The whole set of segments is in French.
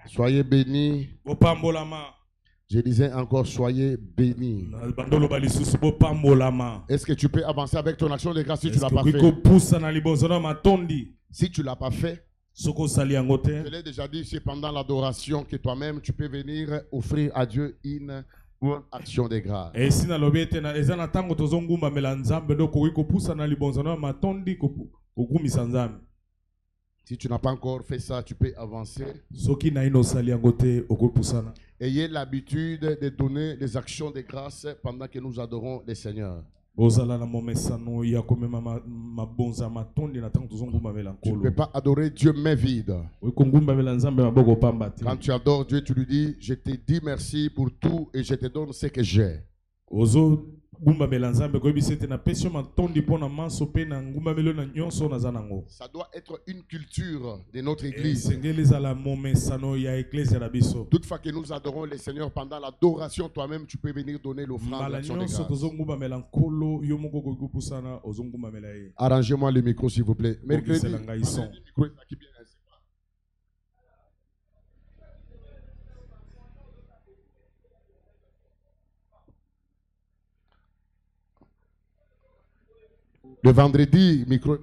Soyez bénis. Je disais encore, soyez bénis. Est-ce que tu peux avancer avec ton action de grâce si tu ne l'as pas fait? Si tu ne l'as pas fait, je l'ai déjà dit, c'est pendant l'adoration que toi-même tu peux venir offrir à Dieu une action de grâce. Si tu n'as pas encore fait ça, tu peux avancer. Ayez l'habitude de donner des actions de grâce pendant que nous adorons le Seigneur. Tu ne peux pas adorer Dieu main vide. Quand tu adores Dieu, tu lui dis, je te dis merci pour tout et je te donne ce que j'ai. Ça doit être une culture de notre église. Toutefois que nous adorons le Seigneur pendant l'adoration, toi-même tu peux venir donner l'offrande. Arrangez-moi le micro s'il vous plaît. Mercredi, le micro est aquí bien. Le vendredi, micro.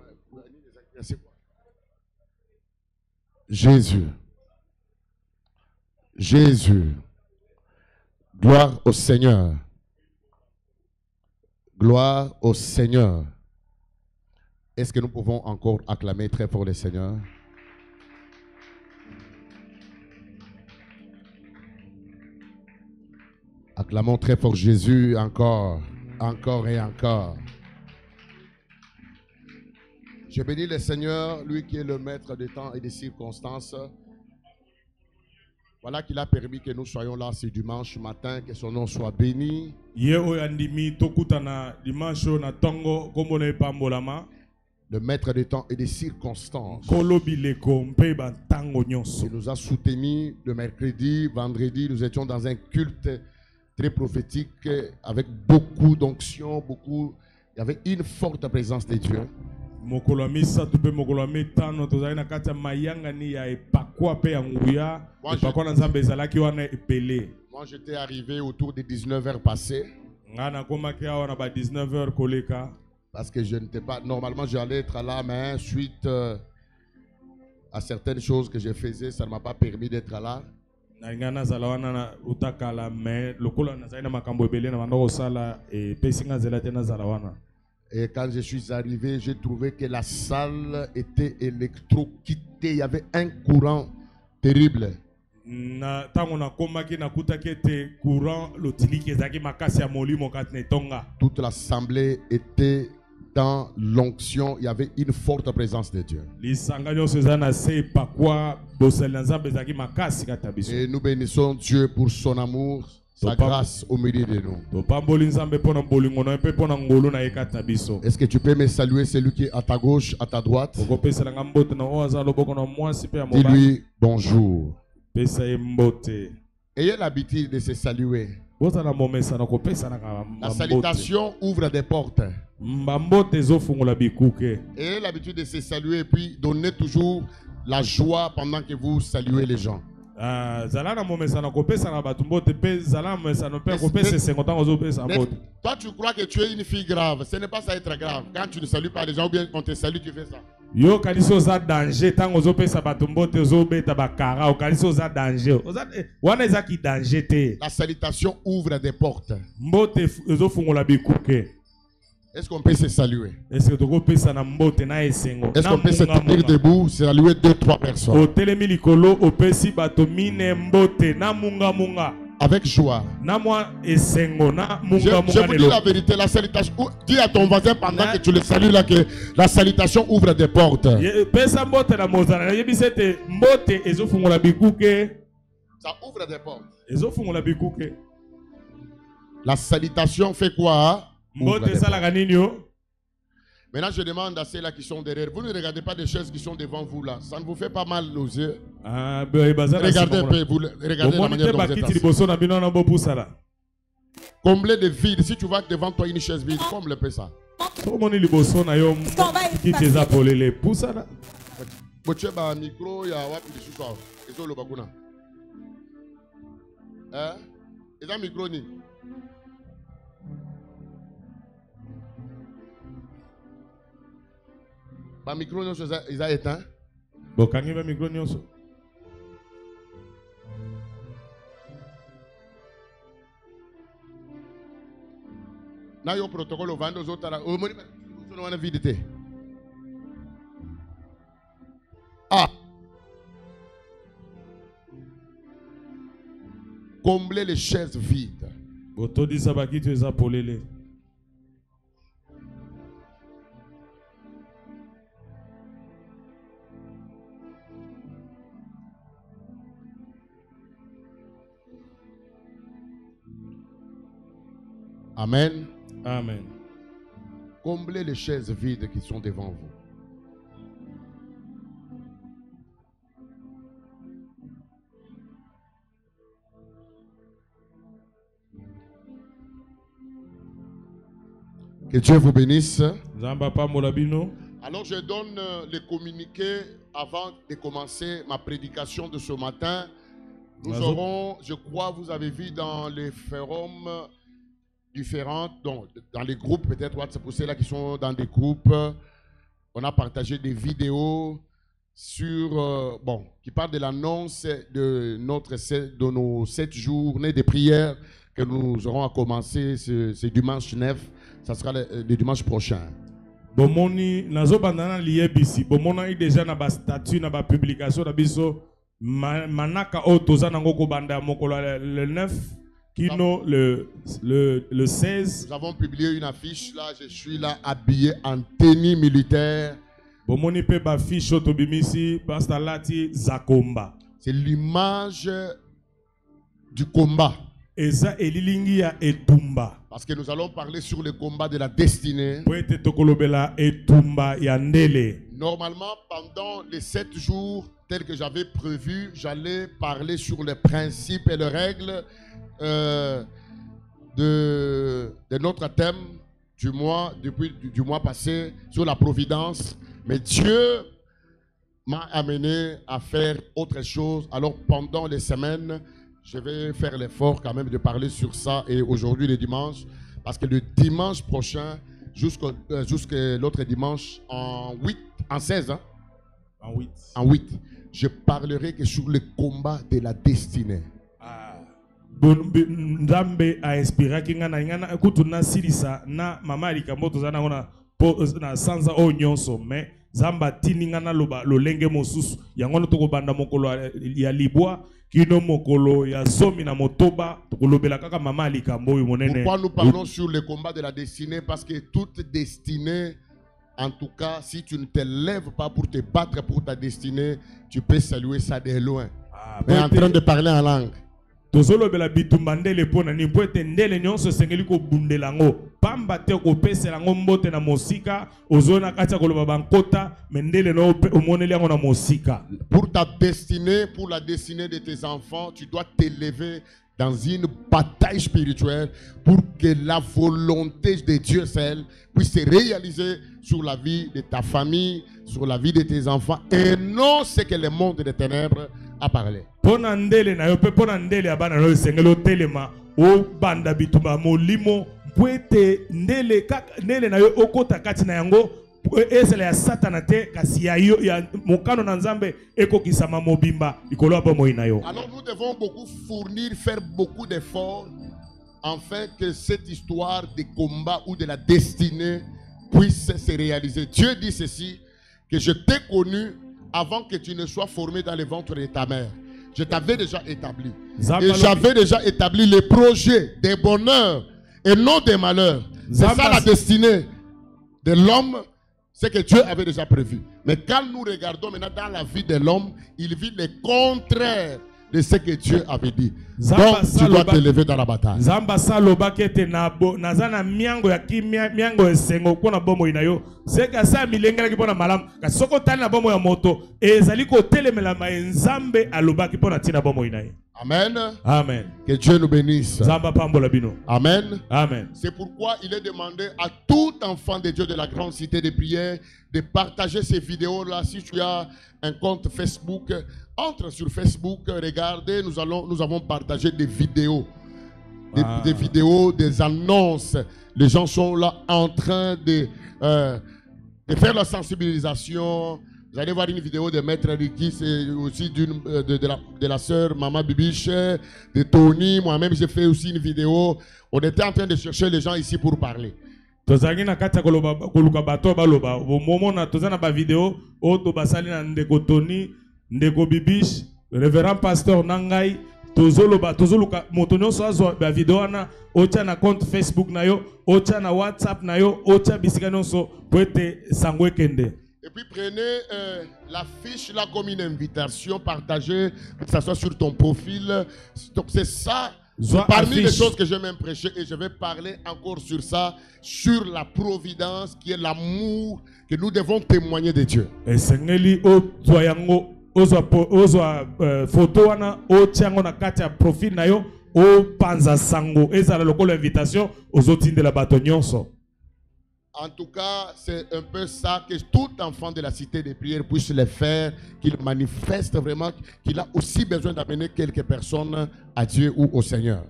Jésus. Jésus. Gloire au Seigneur. Gloire au Seigneur. Est-ce que nous pouvons encore acclamer très fort le Seigneur? Acclamons très fort Jésus encore, encore et encore. Je bénis le Seigneur, lui qui est le maître des temps et des circonstances. Voilà qu'il a permis que nous soyons là ce dimanche matin, que son nom soit béni. Le maître des temps et des circonstances. Il nous a soutenus le mercredi, vendredi. Nous étions dans un culte très prophétique avec beaucoup d'onction, beaucoup. Il y avait une forte présence de Dieu. Moi j'étais arrivé autour des 19h passées. Parce que je n'étais pas. Normalement j'allais être là, mais suite à certaines choses que je faisais, ça ne m'a pas permis d'être là. Et quand je suis arrivé, j'ai trouvé que la salle était électrocutée. Il y avait un courant terrible. Toute l'assemblée était dans l'onction. Il y avait une forte présence de Dieu. Et nous bénissons Dieu pour son amour, sa grâce au milieu de nous. Est-ce que tu peux me saluer celui qui est à ta gauche, à ta droite? Dis-lui bonjour. Ayez l'habitude de se saluer. La salutation ouvre des portes. Ayez l'habitude de se saluer et puis donnez toujours la joie pendant que vous saluez les gens. Toi tu crois que tu es une fille grave. Ce n'est pas ça être grave. Quand tu ne salues pas les gens ou bien on te salue, tu fais ça. La salutation ouvre des portes. Est-ce qu'on peut se saluer? Est-ce qu'on peut se tenir debout, saluer 2-3 personnes? Avec joie. Je vous dis la vérité, la salutation. Dis à ton voisin pendant que tu le salues là que la salutation ouvre des portes. Ça ouvre des portes. La salutation fait quoi? Maintenant, je demande à ceux-là qui sont derrière. Vous ne regardez pas des choses qui sont devant vous là. Ça ne vous fait pas mal aux yeux? Regardez un peu, vous regardez la manière dont vous êtes assis. Comblez de vide. Si tu vois devant toi une chaise vide, comble un peu ça. Boche ba micro ya wapi lisusu awa. Ezo loba kuna. Eza micro ni. Ba micro nyonso eza éteint. Bokangi ba micro nyonso. Na yo protocole ovando zotala. O moni so wana vidité. Ah. Combler les chaises vides. Botodi sabaki tu eza polele. Amen. Amen. Comblez les chaises vides qui sont devant vous. Que Dieu vous bénisse. Alors je donne les communiqués avant de commencer ma prédication de ce matin. Nous aurons, je crois, vous avez vu dans les forums différents, donc dans les groupes, peut-être WhatsApp, pour ceux-là qui sont dans des groupes, on a partagé des vidéos sur, qui parlent de l'annonce de nos 7 journées de prière que nous aurons à commencer ce dimanche 9. Ça sera le dimanche prochain. Bomoni nazo bandana lié bisi. Bomona déjà na ba statut na ba publication na biso manaka o toza nango ko banda mokolo le 9 kino le 16. Nous avons publié une affiche là, je suis là habillé en tenue militaire. Bomoni pe ba fiche otobimisi pastalati zakomba. C'est l'image du combat. Eza elilingi ya etumba. Parce que nous allons parler sur le combat de la destinée. Normalement, pendant les 7 jours, tels que j'avais prévu, j'allais parler sur les principes et les règles de notre thème du mois, du mois passé, sur la providence. Mais Dieu m'a amené à faire autre chose. Alors pendant les semaines, je vais faire l'effort quand même de parler sur ça. Et aujourd'hui, le dimanche, parce que le dimanche prochain, jusqu'à l'autre dimanche, en 16, hein? En 8, je parlerai que sur le combat de la destinée. Nzambe a inspiré ngana kutuna silisa na mama likamboto zana ona na sanza o nyonso mais zamba tiningana loba lolenge mosusu yangono toko banda mokolo ya libwa kino mokolo ya zomi na motoba tokolobela kaka mama likambo monene. Pourquoi nous parlons sur le combat de la destinée? Parce que toute destinée, en tout cas, si tu ne te lèves pas pour te battre pour ta destinée, tu peux saluer ça de loin. Mais en train de parler en langue. Tozolobela bitumbandele pona ni poete ndele nyonso sengeli ko bundelango pamba te ko peselango mbote na mosika ozona katia koloba bankota mendele no omoneli yango na mosika. Pour ta destinée, pour la destinée de tes enfants, tu dois t'élever dans une bataille spirituelle pour que la volonté de Dieu seul puisse se réaliser sur la vie de ta famille, sur la vie de tes enfants et non ce que le monde des ténèbres a parlé. Pona ndele na yo pe pona ndele abana no sengelo telema o banda bitumba molimo pwete ndele ndele na yo okota kati na yango esela ya satana te kasi ya yo ya mokano na nzambe ekokisama mobimba ikolo aba moyi na yo. Alors nous devons beaucoup faire beaucoup d'efforts afin que cette histoire de combat ou de la destinée puisse se réaliser. Dieu dit ceci, que je t'ai connu avant que tu ne sois formé dans le ventre de ta mère. Je t'avais déjà établi. Et j'avais déjà établi les projets des bonheurs et non des malheurs. C'est ça la destinée de l'homme, c'est que Dieu avait déjà prévu. Mais quand nous regardons maintenant dans la vie de l'homme, il vit le contraire de ce que Dieu avait dit. Donc tu dois t'élever dans la bataille. Zamba saloba kete nazana miango ya miango esengo pona bomo inayo seka sa milengela ki pona malam kasoko tali na bomo ya moto ezali ko telemela ma nzambe aloba ki pona tina bomo inayo. Amen. Amen. Que Dieu nous bénisse. Amen. Amen. C'est pourquoi il est demandé à tout enfant de Dieu de la grande cité de prière de partager ces vidéos-là. Si tu as un compte Facebook, entre sur Facebook, regardez, nous avons partagé des vidéos. Des vidéos, des annonces. Les gens sont là en train de faire la sensibilisation. Vous allez voir une vidéo de Maître Ricky, c'est aussi de la sœur Maman Bibiche, de Tony. Moi-même, j'ai fait aussi une vidéo. On était en train de chercher les gens ici pour parler. Révérend pasteur Nangai, tozoluka moto nyonso azwa ba video wana ocha na compte Facebook na yo, ocha na WhatsApp na yo, ocha bisika nyonso po ete sango ekende. Et puis prenez la fiche là comme une invitation, partagez, que ça soit sur ton profil. Donc c'est ça. Parmi les choses que je vais prêcher, et je vais parler encore sur ça, sur la providence qui est l'amour que nous devons témoigner de Dieu. Et sengeli o toyango ozwa photo wana o tiango na kati ya profil na yo o panza sango ezala lokolo invitation ozotindela bato nyonso. En tout cas, c'est un peu ça que tout enfant de la cité des prières puisse le faire, qu'il manifeste vraiment qu'il a aussi besoin d'amener quelques personnes à Dieu ou au Seigneur.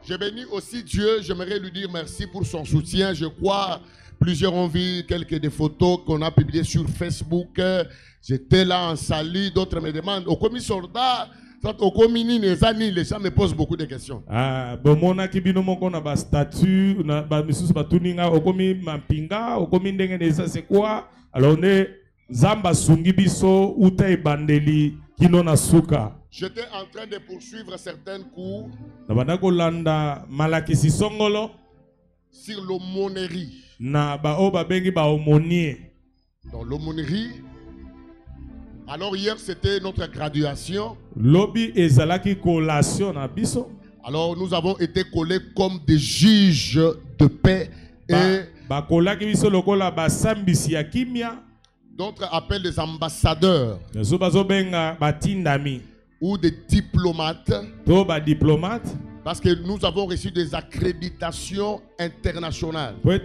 Je bénis aussi Dieu, j'aimerais lui dire merci pour son soutien. Je crois, plusieurs ont vu quelques des photos qu'on a publiées sur Facebook. J'étais là en Sali, d'autres me demandent, au commis soldat, les gens me posent beaucoup de questions. J'étais en train de poursuivre certains cours sur l'aumônerie. Dans l'aumônerie, alors hier c'était notre graduation. Alors nous avons été collés comme des juges de paix et d'autres appellent des ambassadeurs ou des diplomates. Parce que nous avons reçu des accréditations internationales. Moi,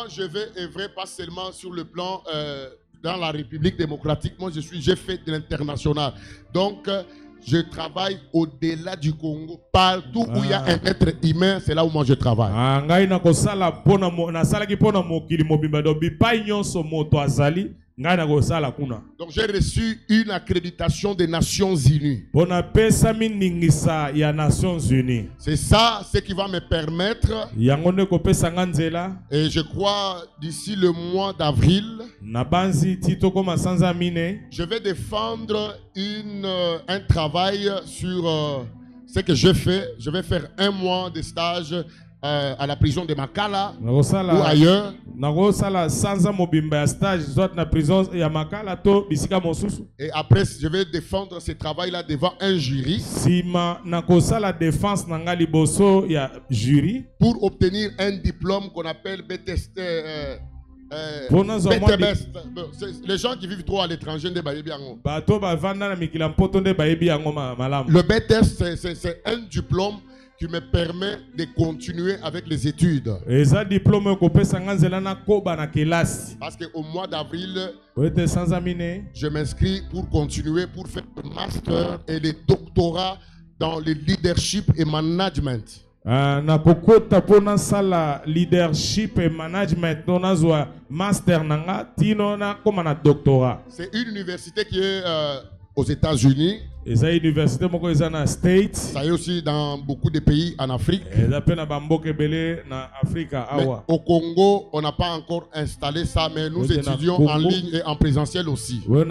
je vais œuvrer pas seulement sur le plan dans la République démocratique. Moi, j'ai fait de l'international. Donc, je travaille au-delà du Congo. Partout où il y a un être humain, c'est là où moi je travaille. Donc j'ai reçu une accréditation des Nations Unies. C'est ça ce qui va me permettre. Et je crois d'ici le mois d'avril, je vais défendre un travail sur ce que je fais. Je vais faire 1 mois de stage à la prison de Makala ou ailleurs. Et après, je vais défendre ce travail-là devant un jury pour obtenir un diplôme qu'on appelle BTS. Les gens qui vivent trop à l'étranger ne savent pas. Le BTS, c'est un diplôme qui me permet de continuer avec les études. Parce qu'au mois d'avril, je m'inscris pour continuer, pour faire le master et le doctorat dans le leadership et management. Leadership et management master c'est une université qui est aux États-Unis. Ça y est aussi dans beaucoup de pays en Afrique. Mais au Congo, on n'a pas encore installé ça, mais nous étudions en ligne et en présentiel aussi. Comme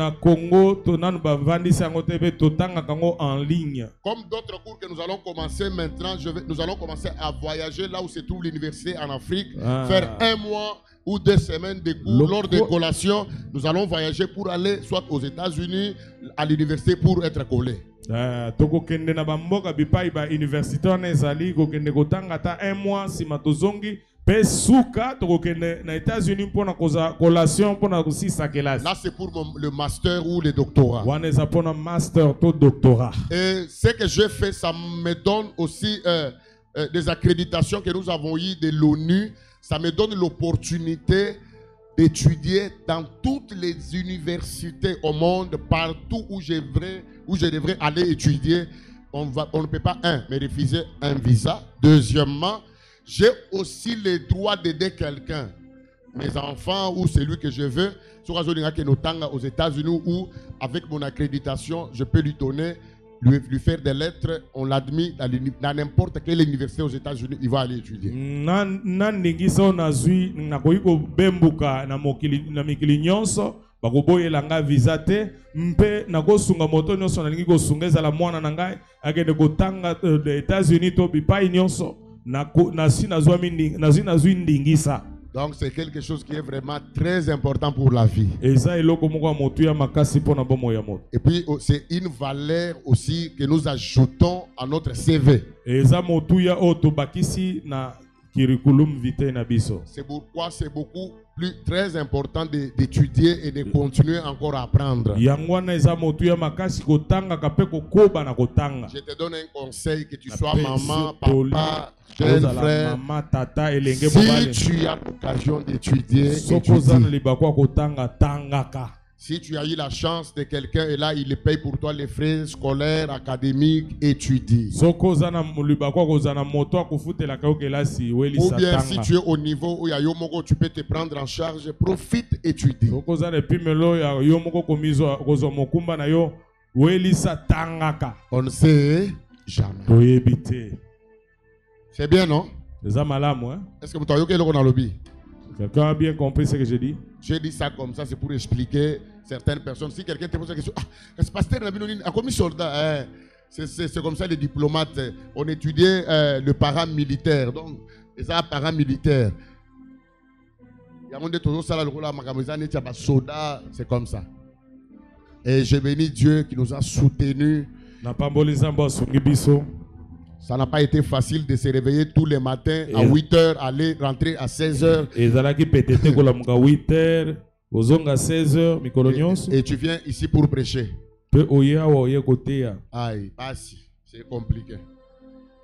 d'autres cours que nous allons commencer maintenant, nous allons commencer à voyager là où se trouve l'université en Afrique, faire 1 mois ou 2 semaines de cours. Lors des collations, nous allons voyager pour aller soit aux États-Unis, à l'université pour être collés. Toko kende na bamboka bipai ba université wana ezali ko kende kotanga ta 1 mois sima tozongi pe suka toko kende na États-Unis pona koza collation pona kosisa kelasi. Là c'est pour le master ou le doctorat. Wana eza pona master to doctorat. Et ce que je fais, ça me donne aussi des accréditations que nous avons eues de l'ONU. Ça me donne l'opportunité d'étudier dans toutes les universités au monde, partout où je devrais aller étudier. On ne peut pas, me refuser un visa. Deuxièmement, j'ai aussi le droit d'aider quelqu'un. Mes enfants ou celui que je veux, aux États-Unis, ou avec mon accréditation, je peux lui donner, lui faire des lettres, on l'admet dans n'importe quelle université aux États-Unis, il va aller étudier. Bakoboyelanga visa te mpe nakosunga moto nyonso nalingi kosunga ezala mwana na ngai akende kotanga États-Unis to bipai nyonso nazwi ndingisa. Donc c'est quelque chose qui est vraiment très important pour la vie. Et puis c'est une valeur aussi que nous ajoutons à notre CV. C'est pourquoi c'est beaucoup plus très important d'étudier et de continuer encore à apprendre. Je te donne un conseil, que tu sois maman, papa, jeune frère. Si tu as l'occasion d'étudier, si tu as eu la chance de quelqu'un et là il paye pour toi les frais scolaires, académiques, étudie. Ou bien si tu es au niveau où tu peux te prendre en charge, profite, étudie. On ne sait jamais. C'est bien, non? Est-ce que vous avez dans le lobby? Quelqu'un a bien compris ce que j'ai dit? J'ai dit ça comme ça, c'est pour expliquer certaines personnes. Si quelqu'un te pose la question, c'est pasteur, c'est comme ça les diplomates. On étudiait le paramilitaire. Donc, les paramilitaires. C'est comme ça. Et je bénis Dieu qui nous a soutenus. Ça n'a pas été facile de se réveiller tous les matins à 8h, aller rentrer à 16h. Et tu viens ici pour prêcher. Aïe, c'est compliqué.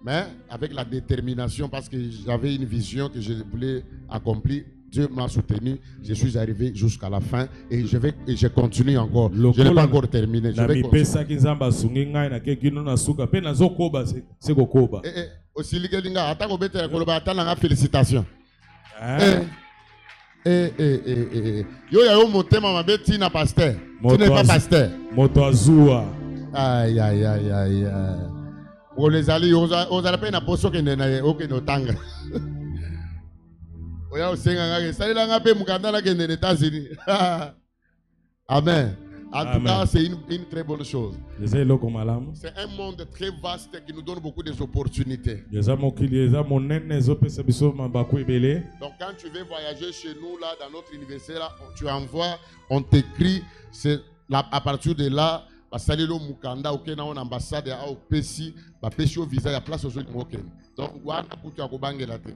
Mais avec la détermination, parce que j'avais une vision que je voulais accomplir, Dieu m'a soutenu, je suis arrivé jusqu'à la fin et je continue encore. Je n'ai pas encore terminé. Je vais continuer. Félicitations. Yo ya yo motema mabe tina pasteur. Tu n'es pas pasteur. Aïe aïe aïe aïe. On les alliés, on a pas une potion qui n'est aucun otanga. Amen. En tout cas, c'est une très bonne chose. C'est un monde très vaste qui nous donne beaucoup d'opportunités. Donc quand tu veux voyager chez nous, là, dans notre université, là, tu envoies, on t'écrit, à partir de là, basalelo mukanda okena on ambassade à opesi, bapesi au visa ya place aux autres moken. Donc wana kutu akobangela te.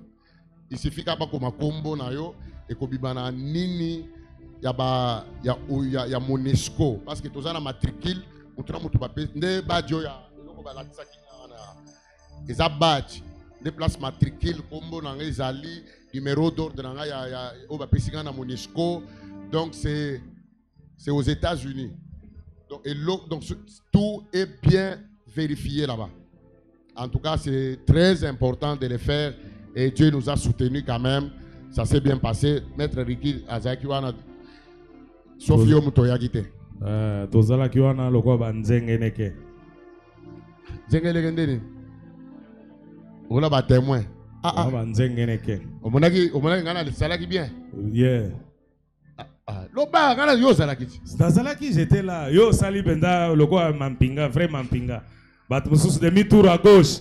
Il suffit qu'à pas comme combo na yo et kobibana nini ya Monesco parce que tous na matricule mutra mutu bape nde badjo ya eloko balatisa kina na eza badge de place matricule combo na ezali numéro d'ordre na ya o bapesi na Monesco. Donc c'est aux États-Unis. Donc tout est bien vérifié là-bas. En tout cas, c'est très important de le faire. Et Dieu nous a soutenus quand même. Ça s'est bien passé. Maître Ricky Azakiwana. Sauf yo mutoyagite. Tozala kiwana lokwa banzenge neke. Zengele gendeni. Ola ba témoin. Banzenge neke. Omonaki ngana le salaki bien. Yeah. Loba ngana yo salaki. Salaki j'étais là. Yo sali benda lokwa mampinga, vrai mampinga. Demi-tour à gauche.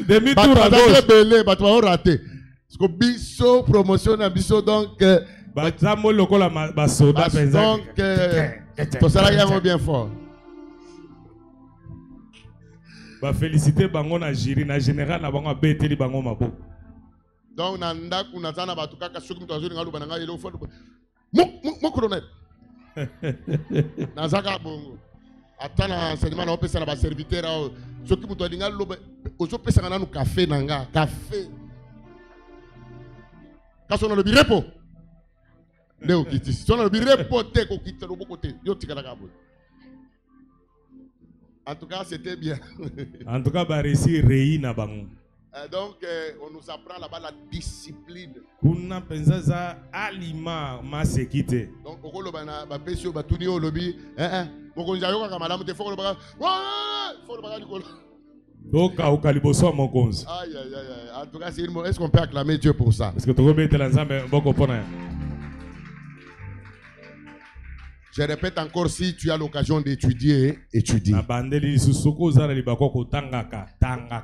Demi-tour à gauche. Promotion donc Tout ça là bien fort. Ba féliciter bango na jury na général na bango beteli bango mabo. Donc nanda kuna tana batuka ka soki mtu azuri ngalu bananga ile ufo. Mo colonel. Nazaka bongo. Atana enseignement na opesa na ba serviteur a soki mtu alinga lobe ozo pesa na nu café nanga, café. Kaso na lobi repo. Leo kiti. So na lobi repo te ko kiti lobo côté. Yo tikala ka bongo. En tout cas, c'était bien. En tout cas, bah réussir réina bango. Donc, on nous apprend là-bas la discipline. Kuna penzaza alima masekite. Donc, okolo bana ba pesio ba tuni o lobi, mokonza yoka kamalamu te foko loba. Foko loba likolo. Donc, au kaliboso mokonza. Aïe aïe aïe. En tout cas, est-ce qu'on peut acclamer Dieu pour ça? Est-ce que tu veux mettre l'ensemble beaucoup pour ça? Je répète encore, si tu as l'occasion d'étudier, étudie.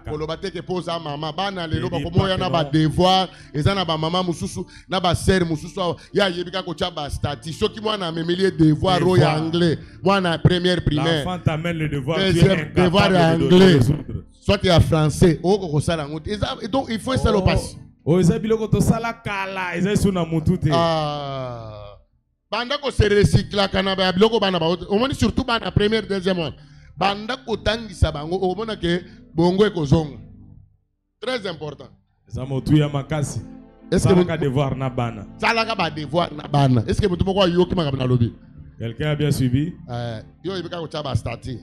Kolobate ke posa mama bana lelo ba komoya na ba devoir eza na ba mama mususu na ba sœur mususu ya yebika ko cha ba stati soki mwana amemeli devoir ro ya anglais mwana première primaire l'enfant t'amène le devoir devoir anglais soit ya français oko ko sala ngote et donc il faut installer au passe eza biloko to sala kala eza suna mutute banda ko se recycler kana ba biloko bana ba omoni surtout bana première deuxième mois banda ko tangisa bango omona ke bongo ekozonga très important za motu ya makasi est-ce que vous devoir na bana sala ka ba devoir na bana est-ce que mutu moko yoki makaba na lobi quelqu'un a bien suivi yo ibika ko chaba stati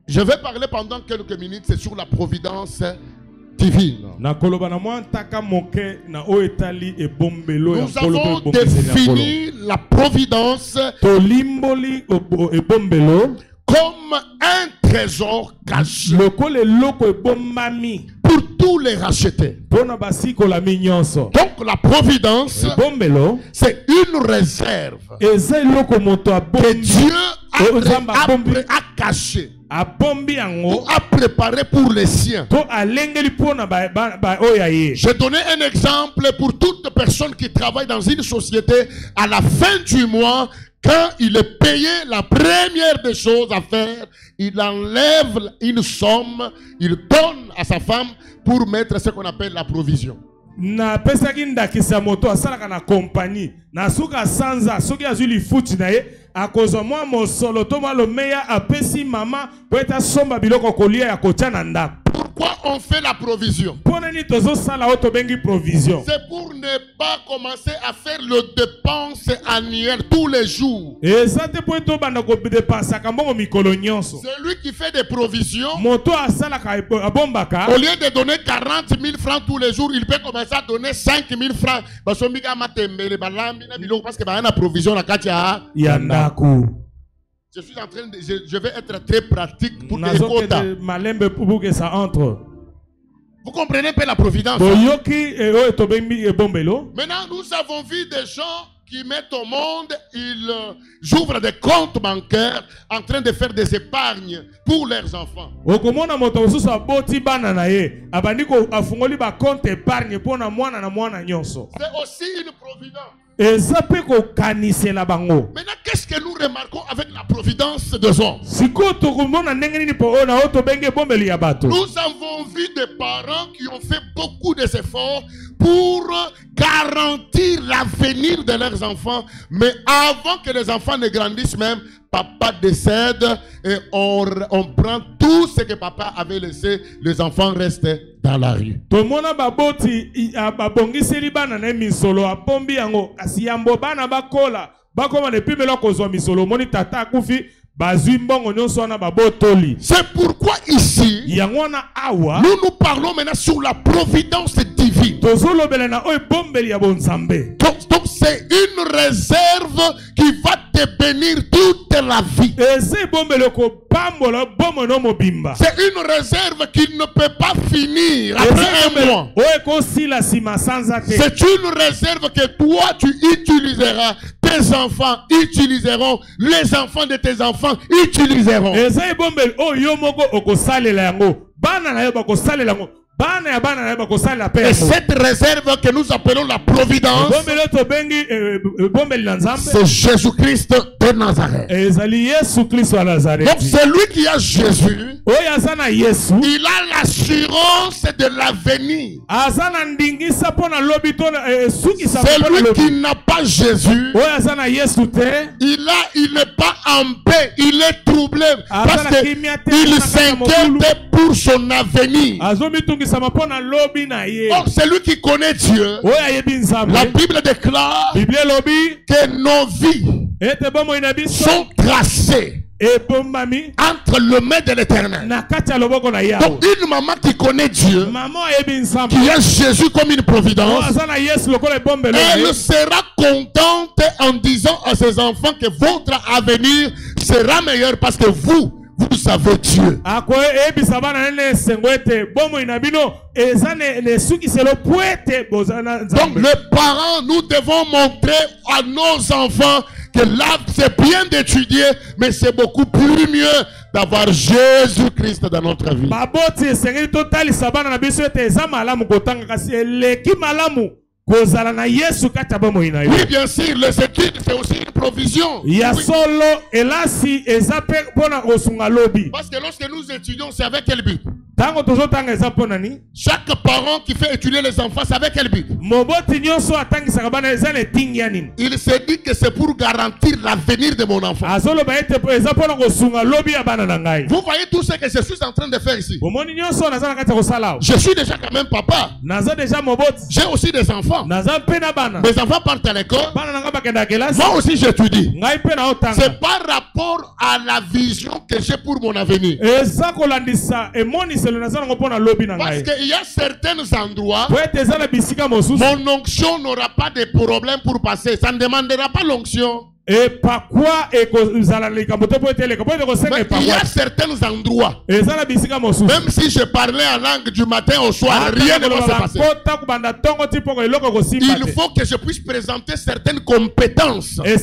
je vais parler pendant quelques minutes c'est sur la providence divine. Nous avons défini la providence comme un trésor caché pour tous les rachetés. Donc la providence, c'est une réserve que Dieu a cachée. Ou a préparé pour les siens. Je donnais un exemple pour toute personne qui travaille dans une société. À la fin du mois, quand il est payé la première des choses à faire, il enlève une somme, il donne à sa femme pour mettre ce qu'on appelle la provision. Na pesaki ndakisa moto asalaka na compagnie na suka sanza soki azuli futi na ye akozwa mwa mosolo to mwa lomeya apesi mama po eta somba biloko kolia ya kotia na ndako. Pourquoi on fait la provision? C'est pour ne pas commencer à faire le dépense annuel tous les jours. C'est lui qui fait des provisions. Au lieu de donner 40 000 francs tous les jours, il peut commencer à donner 5 000 francs. Parce que la provision je suis en train de, je vais être très pratique pour que ça entre. Vous comprenez un peu la providence? Maintenant, nous avons vu des gens qui mettent au monde, ils ouvrent des comptes bancaires en train de faire des épargnes pour leurs enfants. C'est aussi une providence. Maintenant, qu'est-ce que nous remarquons avec la providence des hommes? Nous avons vu des parents qui ont fait beaucoup d'efforts pour garantir l'avenir de leurs enfants. Mais avant que les enfants ne grandissent même, papa décède et on prend tout ce que papa avait laissé. Les enfants restent dans la rue. C'est pourquoi ici, nous parlons maintenant sur la providence divine. Donc c'est une réserve qui va te bénir toute la vie. C'est une réserve qui ne peut pas finir après un mois. C'est une réserve que toi tu utiliseras. Tes enfants utiliseront, les enfants de tes enfants utiliseront. Et cette réserve que nous appelons la providence, c'est Jésus-Christ de Nazareth. Donc celui qui a Jésus, il a l'assurance de l'avenir. Celui qui n'a pas Jésus, il n'est pas en paix, il est troublé parce qu'il s'inquiète pour son avenir. Or, celui qui connaît Dieu, la Bible déclare que nos vies sont tracées entre le mains de l'Éternel. Donc une maman qui connaît Dieu, qui a Jésus comme une providence, elle sera contente en disant à ses enfants que votre avenir sera meilleur parce que vous savez Dieu. Donc les parents, nous devons montrer à nos enfants que là c'est bien d'étudier, mais c'est beaucoup plus mieux d'avoir Jésus-Christ dans notre vie. Oui, bien sûr, les études, c'est aussi une provision. Oui. Parce que lorsque nous étudions, c'est avec quel but? Chaque parent qui fait étudier les enfants, c'est avec quel but? Il se dit que c'est pour garantir l'avenir de mon enfant. Vous voyez tout ce que je suis en train de faire ici. Je suis déjà quand même papa. J'ai aussi des enfants. Mes enfants partent à l'école. Moi aussi j'étudie. C'est par rapport à la vision que j'ai pour mon avenir. Parce qu'il y a certains endroits, mon onction n'aura pas de problème pour passer. Ça ne demandera pas l'onction. Mais il y a certains endroits, même si je parlais en langue du matin au soir, rien ne va se passer. Il faut que je puisse présenter certaines compétences et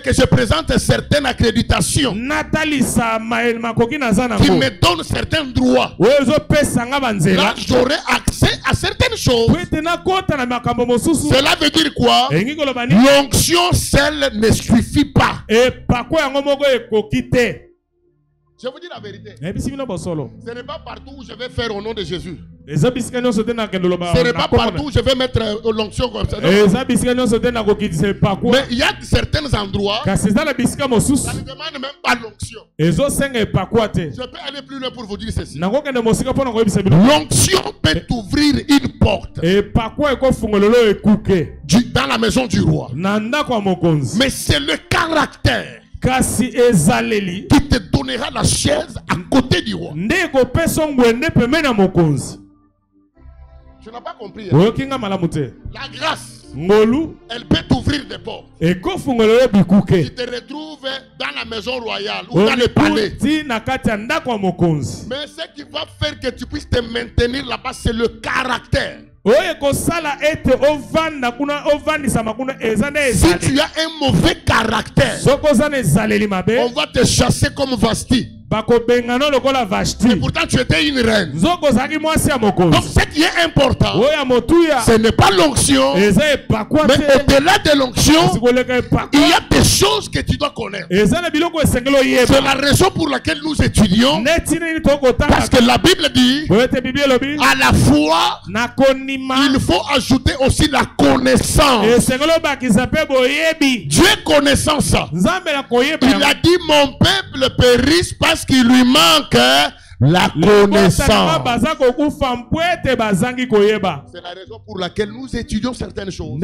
que je présente certaines accréditations qui me donnent certains droits. Là, j'aurai accès à certaines choses. Cela veut dire quoi? L'onction seule ne suffit pas. Je vous dis la vérité. Ce n'est pas partout où je vais faire au nom de Jésus. Ce n'est pas partout où je vais mettre l'onction comme ça. Mais il y a certains endroits, ça ne demande même pas l'onction. Je peux aller plus loin pour vous dire ceci. L'onction peut ouvrir une porte dans la maison du roi. Mais c'est le caractère qui te donnera la chaise à côté du roi. Tu n'as pas compris. Hein? La grâce, elle peut t'ouvrir des portes. Tu te retrouves dans la maison royale ou dans le palais. Mais ce qui va faire que tu puisses te maintenir là-bas, c'est le caractère. Si tu as un mauvais caractère, on va te chasser comme Vasti. Et pourtant tu étais une reine. Donc ce qui est important, ce n'est pas l'onction, mais au-delà de l'onction, il y a des choses que tu dois connaître. C'est la raison pour laquelle nous étudions. Parce que la Bible dit, à la foi, il faut ajouter aussi la connaissance. Dieu connaissant ça, il a dit mon peuple périsse parce qu'il lui manque la connaissance. C'est la raison pour laquelle nous étudions certaines choses. Vous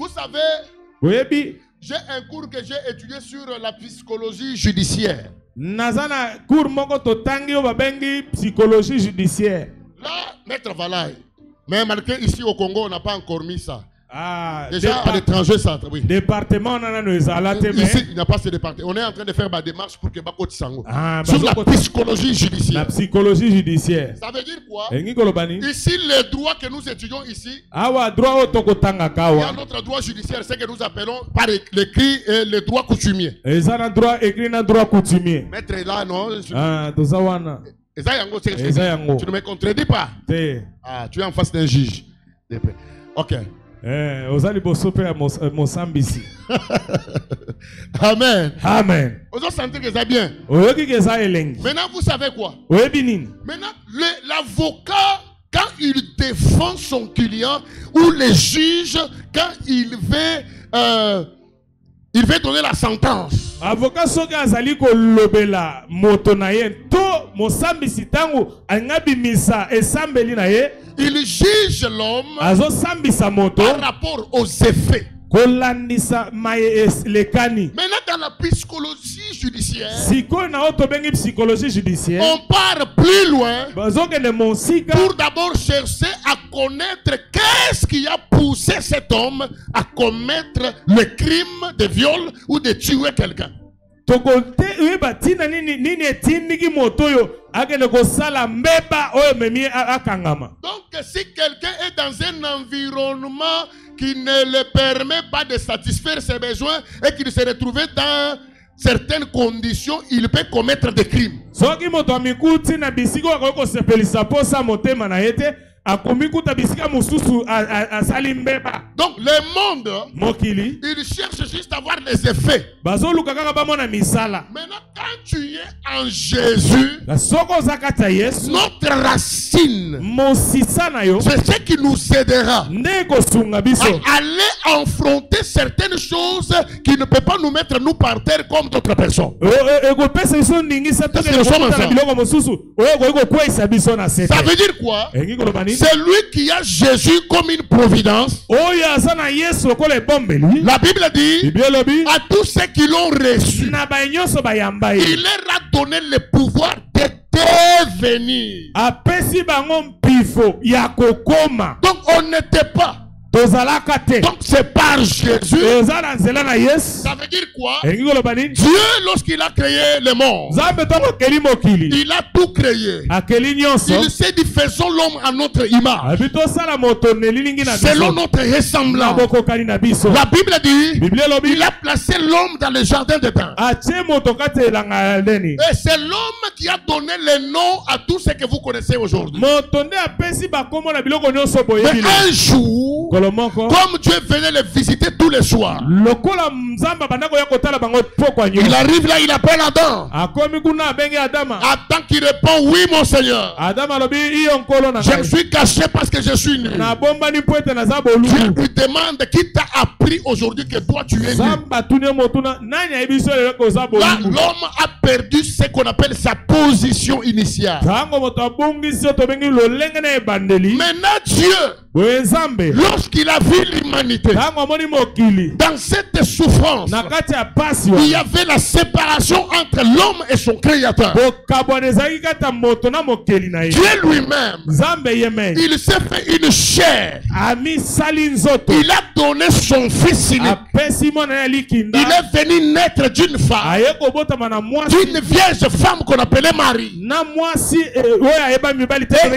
savez, j'ai un cours que j'ai étudié sur la psychologie judiciaire. Là, Maître Valaï, mais marqué ici au Congo, on n'a pas encore mis ça. Déjà à l'étranger, ça. Oui. Département, ici, il n'y a pas ce département. On est en train de faire ma démarche pour que Bako Tsango. Sur la psychologie judiciaire. La psychologie judiciaire. Ça veut dire quoi? Ici, les droits que nous étudions ici, il y a notre droit judiciaire, c'est que nous appelons par l'écrit les droits coutumiers. Maître est là, non? Tu ne me contredis pas. Tu es en face d'un juge. Ok. Amen. Amen. Vous sentez que ça bien. Maintenant, vous savez quoi? Maintenant, l'avocat, quand il défend son client, ou le juge, quand il veut donner la sentence. Avocat soki azali ko lobela moto na ye to mosambisi tangu angabimisa esambeli na ye, il juge l'homme par rapport aux effets. Maintenant, dans la psychologie judiciaire, on part plus loin pour d'abord chercher à connaître qu'est-ce qui a poussé cet homme à commettre le crime de viol ou de tuer quelqu'un. Donc, si quelqu'un est dans un environnement qui ne le permet pas de satisfaire ses besoins et qu'il se retrouve dans certaines conditions, il peut commettre des crimes. Donc le monde, il cherche juste à avoir des effets. Maintenant, quand tu es en Jésus, notre racine, c'est ce qui nous aidera à aller affronter certaines choses qui ne peuvent pas nous mettre nous par terre comme d'autres personnes. Ça veut dire quoi? C'est lui qui a Jésus comme une providence. La Bible dit à tous ceux qui l'ont reçu, il leur a donné le pouvoir de devenir. Donc on n'était pas. Donc c'est par Jésus. Ça veut dire quoi? Dieu, lorsqu'il a créé le monde, il a tout créé. Il s'est dit faisons l'homme à notre image, selon notre ressemblance. La Bible dit il a placé l'homme dans le jardin d'Éden. Et c'est l'homme qui a donné le nom à tout ce que vous connaissez aujourd'hui. Mais un jour, comme Dieu venait le visiter tous les soirs, il arrive là, il appelle Adam. Adam qui répond oui mon Seigneur, je me suis caché parce que je suis nu. Dieu lui demande qui t'a appris aujourd'hui que toi tu es nu. Là l'homme a perdu ce qu'on appelle sa position initiale. Maintenant Dieu, lorsqu'il a vu l'humanité dans cette souffrance, il y avait la séparation entre l'homme et son créateur. Dieu lui-même, il s'est fait une chair. Il a donné son fils unique. Il est venu naître d'une femme, d'une vierge femme qu'on appelait Marie. Et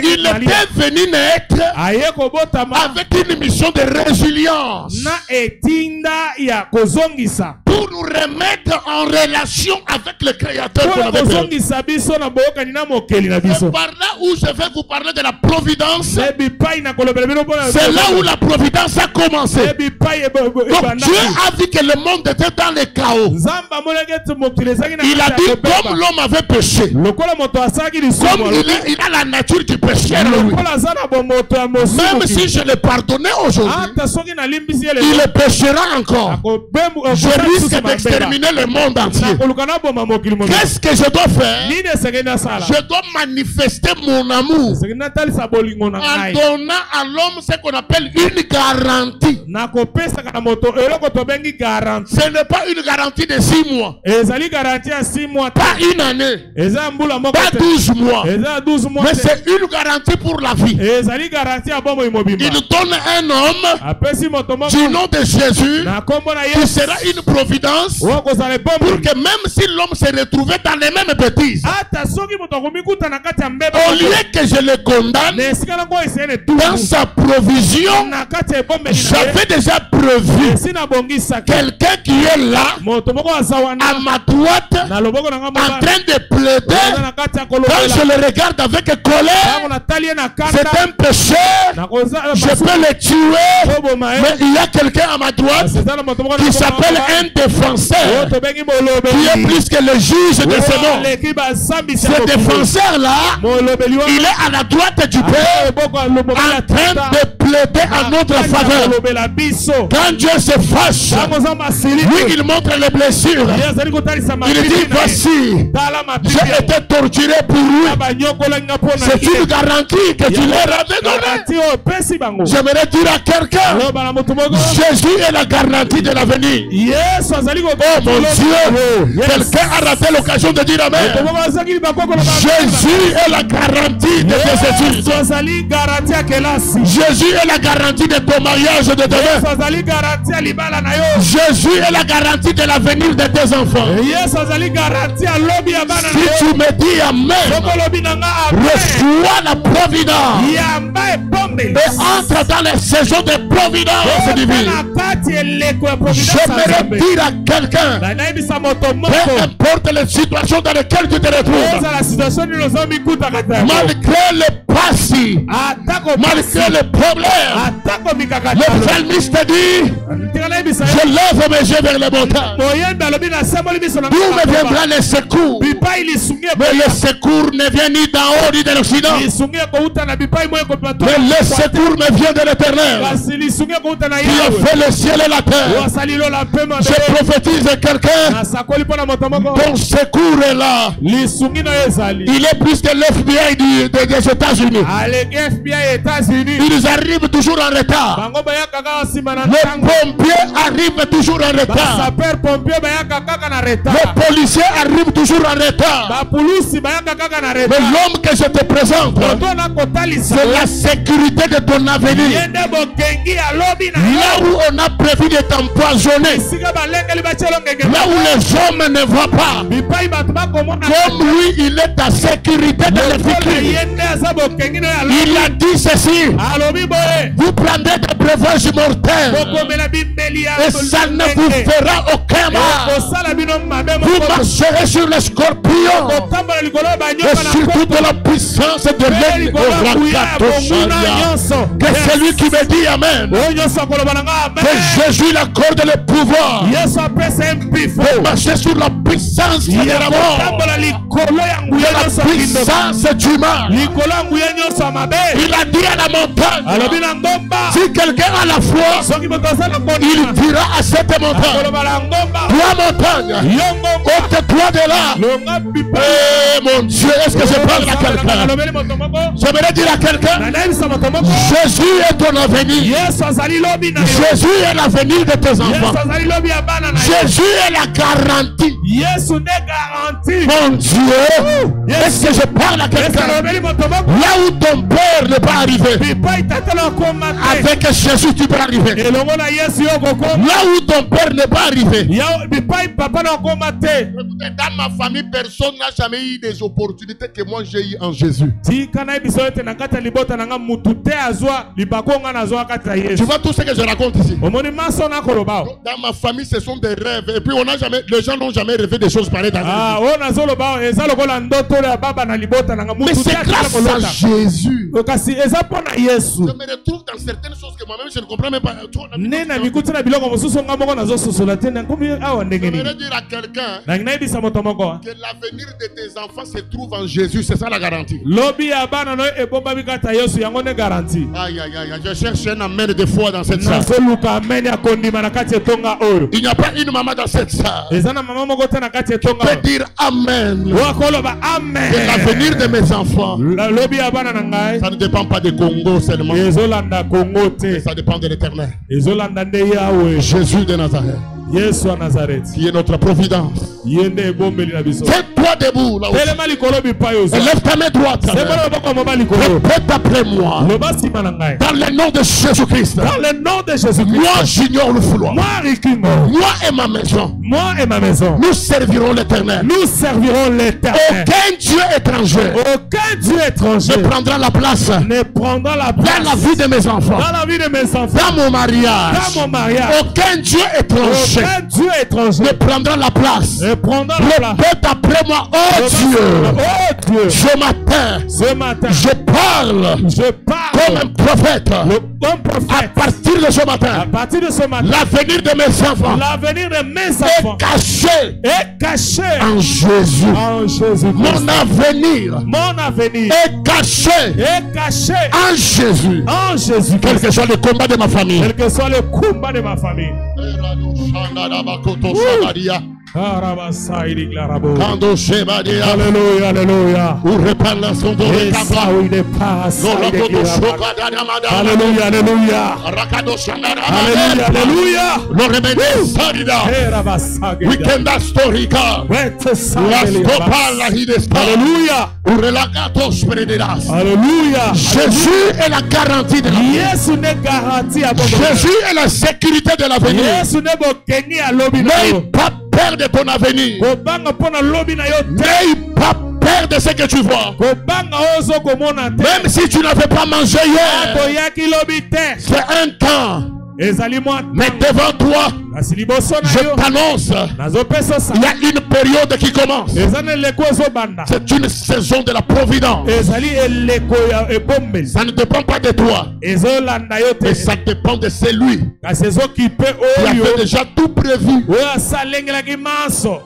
il était venu naître avec une mission de résilience pour nous remettre en relation avec le Créateur qu'on avait perdu. Et par là où je vais vous parler de la providence, c'est là où la providence a commencé. Donc Dieu a vu que le monde était dans le chaos. Il a dit comme l'homme avait péché, comme il a la nature du pécheur, même si je le pardonnais aujourd'hui, il le péchera encore. Je risque d'être exterminer le monde entier. Qu'est-ce que je dois faire? Je dois manifester mon amour en donnant à l'homme ce qu'on appelle une garantie. Ce n'est pas une garantie de 6 mois, pas une année, pas 12 mois, mais c'est une garantie pour la vie. Il donne un homme du nom de Jésus qui sera une providence pour que même si l'homme se retrouvait dans les mêmes bêtises, au lieu que je le condamne, dans sa provision, j'avais déjà prévu quelqu'un qui est là à ma droite en train de plaider. Quand je le regarde avec colère, c'est un pécheur, je peux le tuer, mais il y a quelqu'un à ma droite qui s'appelle un défenseur, qui est plus que le juge de ce monde. Ce défenseur-là, il est à la droite du Père en train de plaider en notre faveur. Quand Dieu se fâche, lui il montre les blessures. Il dit voici, j'ai été torturé pour lui. C'est une garantie que tu leur avais donnée. J'aimerais dire à quelqu'un, Jésus est la garantie de l'avenir. Oh mon Dieu, quelqu'un a raté l'occasion de dire amen. Jésus est la garantie de tes études. Jésus est la garantie de ton mariage de demain. Jésus est la garantie de l'avenir de tes enfants. Si tu me dis amen, reçois la providence et entre dans les saisons de providence divine. J'aimerais dire à quelqu'un, peu importe les situations dans lesquelles tu te retrouves, malgré les passés, malgré les problèmes, le psalmiste dit, je lève mes yeux vers les montagnes. D'où me viendra le secours? Mais le secours ne vient ni d'en haut ni de l'Occident. Mais le secours me vient de l'Éternel qui a fait le ciel et la terre. Je prophétise à quelqu'un, ton secours est là. Il est plus que l'FBI des États-Unis. Ils arrivent toujours en retard. Les pompiers arrivent toujours en retard. Les policiers arrivent toujours en retard. Mais l'homme que je te présente, c'est la sécurité de ton avenir. Là où on a prévu de t'empoisonner, là où les hommes ne voient pas, comme lui, il est ta sécurité de l'éviter. Il a dit ceci: vous prendrez des breuvages mortels et ça ne vous fera aucun mal. Vous marcherez sur les scorpions et sur toute la puissance de l'ennemi. Que celui qui me dit amen, que Jésus l'accorde le pouvoir de marcher sur la puissance de la mort, de la puissance du mal. Il a dit à la montagne, si quelqu'un a la foi, il dira à cette montagne, toi montagne, ôte-toi de là. Eh mon Dieu, est-ce que je parle à quelqu'un? J'aimerais dire à quelqu'un, Jésus est ton avenir. Jésus est l'avenir de tes enfants. Jésus est la garantie. Mon Dieu, est-ce que je parle à quelqu'un? Là où ton père n'est pas arrivé, avec Jésus tu peux arriver. Là où ton père n'est pas arrivé, dans ma famille, personne n'a jamais eu des opportunités que moi j'ai eu en Jésus. Tu vois tout ce que je raconte ici. Dans ma famille, ce sont des rêves. Et puis les gens n'ont jamais rêvé rêvé des choses pareilles dans la vie. Mais c'est grâce à Jésus. Je me retrouve dans certaines choses que moi-même je ne comprends même pas. J'aimerais dire à quelqu'un que l'avenir de tes enfants se trouve en Jésus. C'est ça la garantie. Aïe, aïe, aïe. Je cherche un amen de foi dans cette salle. Il n'y a pas une maman dans cette salle qui peut dire amen. Que l'avenir de mes enfants, ça ne dépend pas de Congo seulement, mais ça dépend de l'Éternel. Jésus de Nazareth, qui est notre providence. Fais-toi debout là où lève ta main droite. Répète après moi. Dans le nom de Jésus-Christ. Moi j'ignore le fouloir. Moi et ma maison. Nous servirons l'Éternel. Aucun Dieu étranger ne prendra la place dans la vie de mes enfants. Dans mon mariage. Aucun Dieu étranger ne prendra la place. Répète après moi. Oh Dieu, ce matin, je parle comme un prophète. À partir de ce matin, l'avenir de mes enfants est caché en Jésus. Mon avenir est caché en Jésus. Quel que soit le combat de ma famille. Alléluia, alléluia. Alléluia, alléluia. Alléluia, alléluia. Alléluia. Jésus est la garantie de l'avenir. Jésus est la sécurité de l'avenir. N'aie pas peur de ton avenir. N'aie pas peur de ce que tu vois. Même si tu n'avais pas mangé hier, c'est un temps. Mais devant toi, je t'annonce, il y a une période qui commence. C'est une saison de la providence. Ça ne dépend pas de toi, mais ça dépend de celui qui avait déjà tout prévu.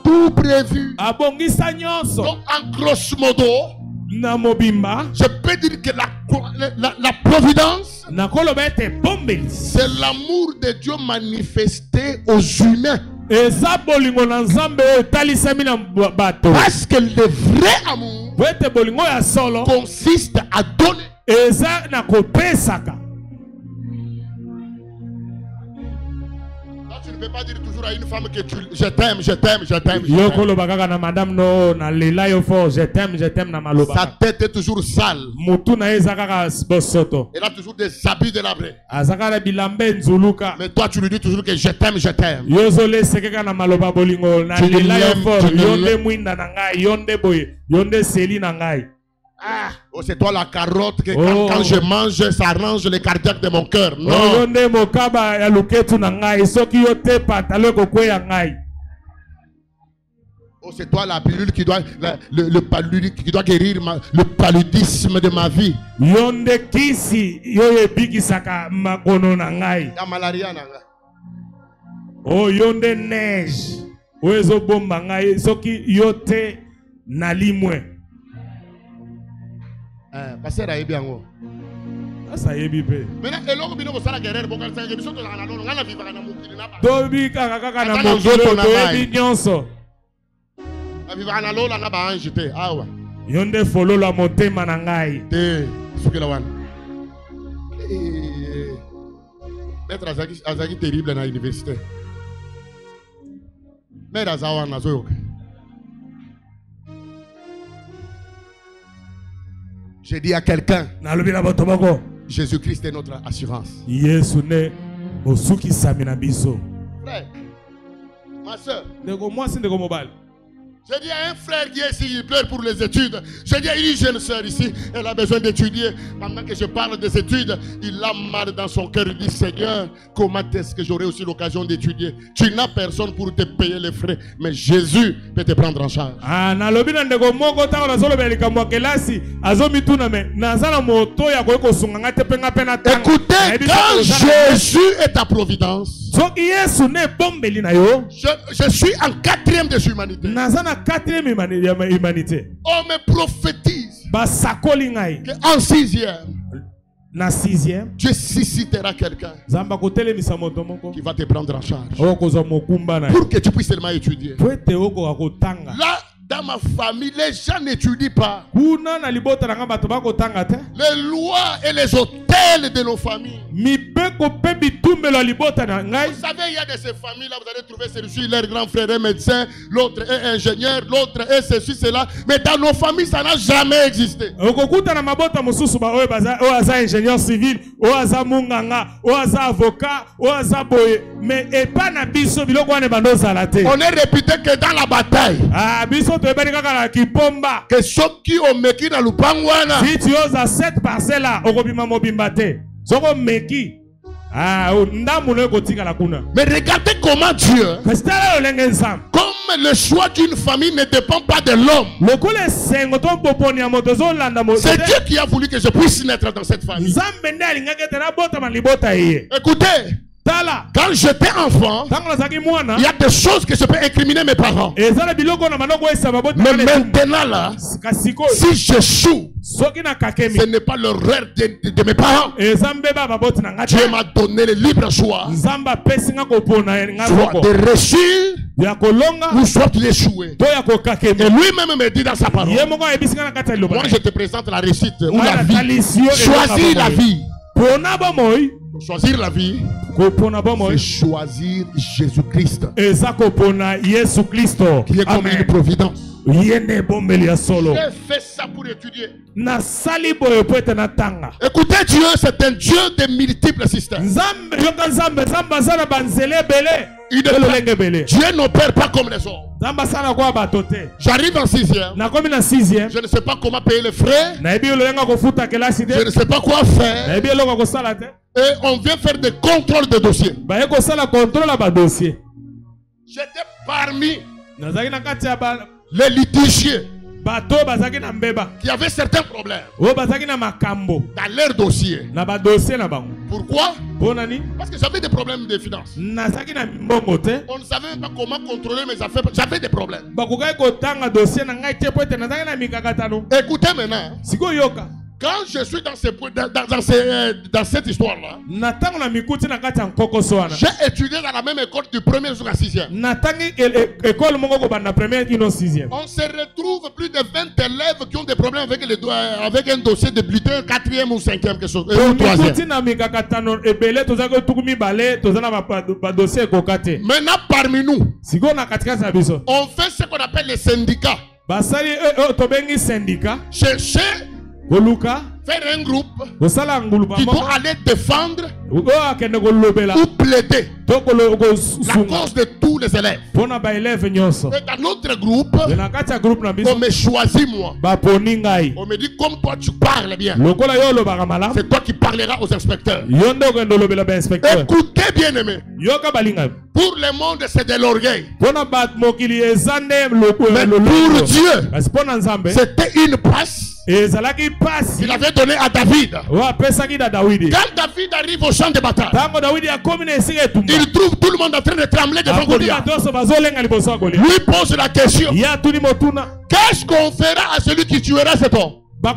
Tout prévu. Donc en grosso modo, je peux dire que la providence, c'est l'amour de Dieu manifesté aux humains. Parce que le vrai amour consiste à donner. Tu ne peux pas dire toujours à une femme que je t'aime, je t'aime, je t'aime. Sa tête est toujours sale. Elle a toujours des habits de labré. Mais toi tu lui dis toujours que je t'aime, je t'aime. Oh, c'est toi la carotte que quand je mange, ça arrange les cardiaques de mon cœur. Non. Oh, c'est toi la pilule qui doit, qui doit guérir le paludisme de ma vie. La malaria nanga. Oh, yonde neige. Oezo bomba ngai soki yote nalimwe. Passer à Ebiango. Ça y est, bipé. Maintenant, et l'homme bino sala guerre, boka sa ebiso to la na lolo, ngana vivre na mukili na ba. Dobi kaka na mokolo to ebi nyonso. Na vivre na lolo na ba anjité. Awa. Yonde folo la motema na ngai. Te sukela wana. Maître Azaki terrible na université. Mais Azawa na zoyoka. J'ai dit à quelqu'un, Jésus-Christ est notre assurance. Frère, ma soeur, J'ai dit à un frère qui est ici, il pleure pour les études. J'ai dit à une jeune soeur ici, elle a besoin d'étudier. Pendant que je parle des études, il a mal dans son cœur. Il dit, Seigneur, comment est-ce que j'aurai aussi l'occasion d'étudier? Tu n'as personne pour te payer les frais, mais Jésus peut te prendre en charge. Écoutez, quand Jésus est ta providence, je suis en 4e des humanités. On me prophétise qu'en 6e, Dieu suscitera quelqu'un qui va te prendre en charge pour que tu puisses seulement étudier. Là, dans ma famille, les gens n'étudient pas. Les lois et les hôtels de nos familles. Vous savez, il y a de ces familles-là, vous allez trouver celui-ci, leur grand frère est médecin, l'autre est ingénieur, l'autre est ceci, cela. Mais dans nos familles, ça n'a jamais existé. Ingénieur civil, avocat, on est réputé que dans la bataille, que ceux qui ont méki dans le pangwana, si tu oses 7 parcelles là, mais regardez comment Dieu, comme le choix d'une famille ne dépend pas de l'homme, c'est Dieu qui a voulu que je puisse naître dans cette famille. Écoutez, quand j'étais enfant, il y a des choses que je peux incriminer mes parents. Mais maintenant là, si j'échoue, ce n'est pas l'erreur de mes parents. Dieu m'a donné le libre choix, soit de réussir ou soit d'échouer. Et lui-même me dit dans sa parole, moi je te présente la réussite ou la vie. Choisis la vie. Choisir la vie, c'est choisir Jésus-Christ, qui est comme une providence. J'ai fait ça pour étudier. Écoutez, Dieu, c'est un Dieu de multiples systèmes. Dieu n'opère pas comme les autres. J'arrive en 6e. Je ne sais pas comment payer les frais. Je ne sais pas quoi faire. Et on vient faire des contrôles de dossiers. J'étais parmi les litigieux qui avaient certains problèmes dans leur dossier. Pourquoi? Parce que j'avais des problèmes de finances. On ne savait pas comment contrôler mes affaires. J'avais des problèmes. Écoutez maintenant. Quand je suis dans cette histoire-là, j'ai étudié dans la même école du 1er jusqu'à 6e. On se retrouve plus de 20 élèves qui ont des problèmes avec un dossier de bulletin 4e ou 5e, quelque chose, ou 3e. Maintenant, parmi nous, on fait ce qu'on appelle les syndicats. Chercher, faire un groupe qui doit aller défendre ou plaider la cause de tous les élèves. Et dans notre groupe, on me choisit moi. On me dit, comme toi tu parles bien, c'est toi qui parleras aux inspecteurs. Écoutez bien aimé, pour le monde c'est de l'orgueil, mais pour Dieu c'était une passe qu'il avait donné à David. Quand David arrive au champ de bataille, il trouve tout le monde en train de trembler devant Goliath. Lui pose la question, qu'est-ce qu'on fera à celui qui tuera cet homme? Tu es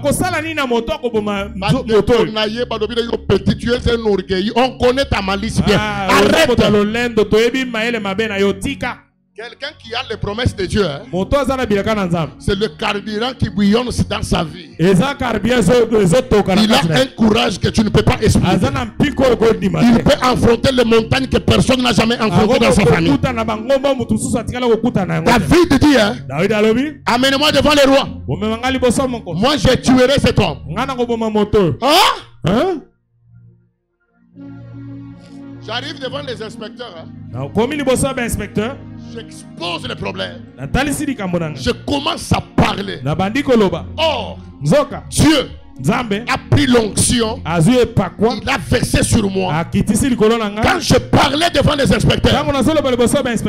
un orgueil. On connaît ta malice bien. Arrête. Quelqu'un qui a les promesses de Dieu, c'est le carburant qui bouillonne dans sa vie. Il a un courage que tu ne peux pas expliquer. Il peut affronter les montagnes que personne n'a jamais affrontées dans sa famille. David dit, amène-moi devant les rois. Moi je tuerai cet homme. J'arrive devant les inspecteurs. J'expose les problèmes. Je commence à parler. Or, Dieu a pris l'onction. Il a versé sur moi. Quand je parlais devant les inspecteurs,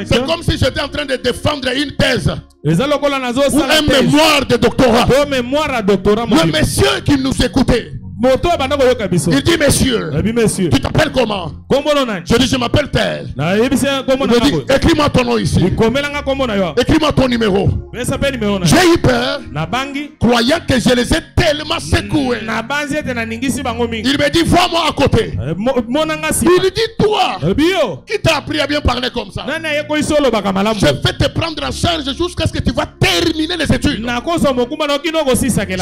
c'est comme si j'étais en train de défendre une thèse ou un mémoire de doctorat. Le monsieur qui nous écoutait, il dit, monsieur, tu t'appelles comment? Je dis, je m'appelle tel. Il me dit, écris-moi ton nom ici. Écris-moi ton numéro. J'ai eu peur, croyant que je les ai tellement secoués. Il me dit, vois-moi à côté. Il dit, toi, qui t'a appris à bien parler comme ça? Je vais te prendre en charge jusqu'à ce que tu vas terminer les études.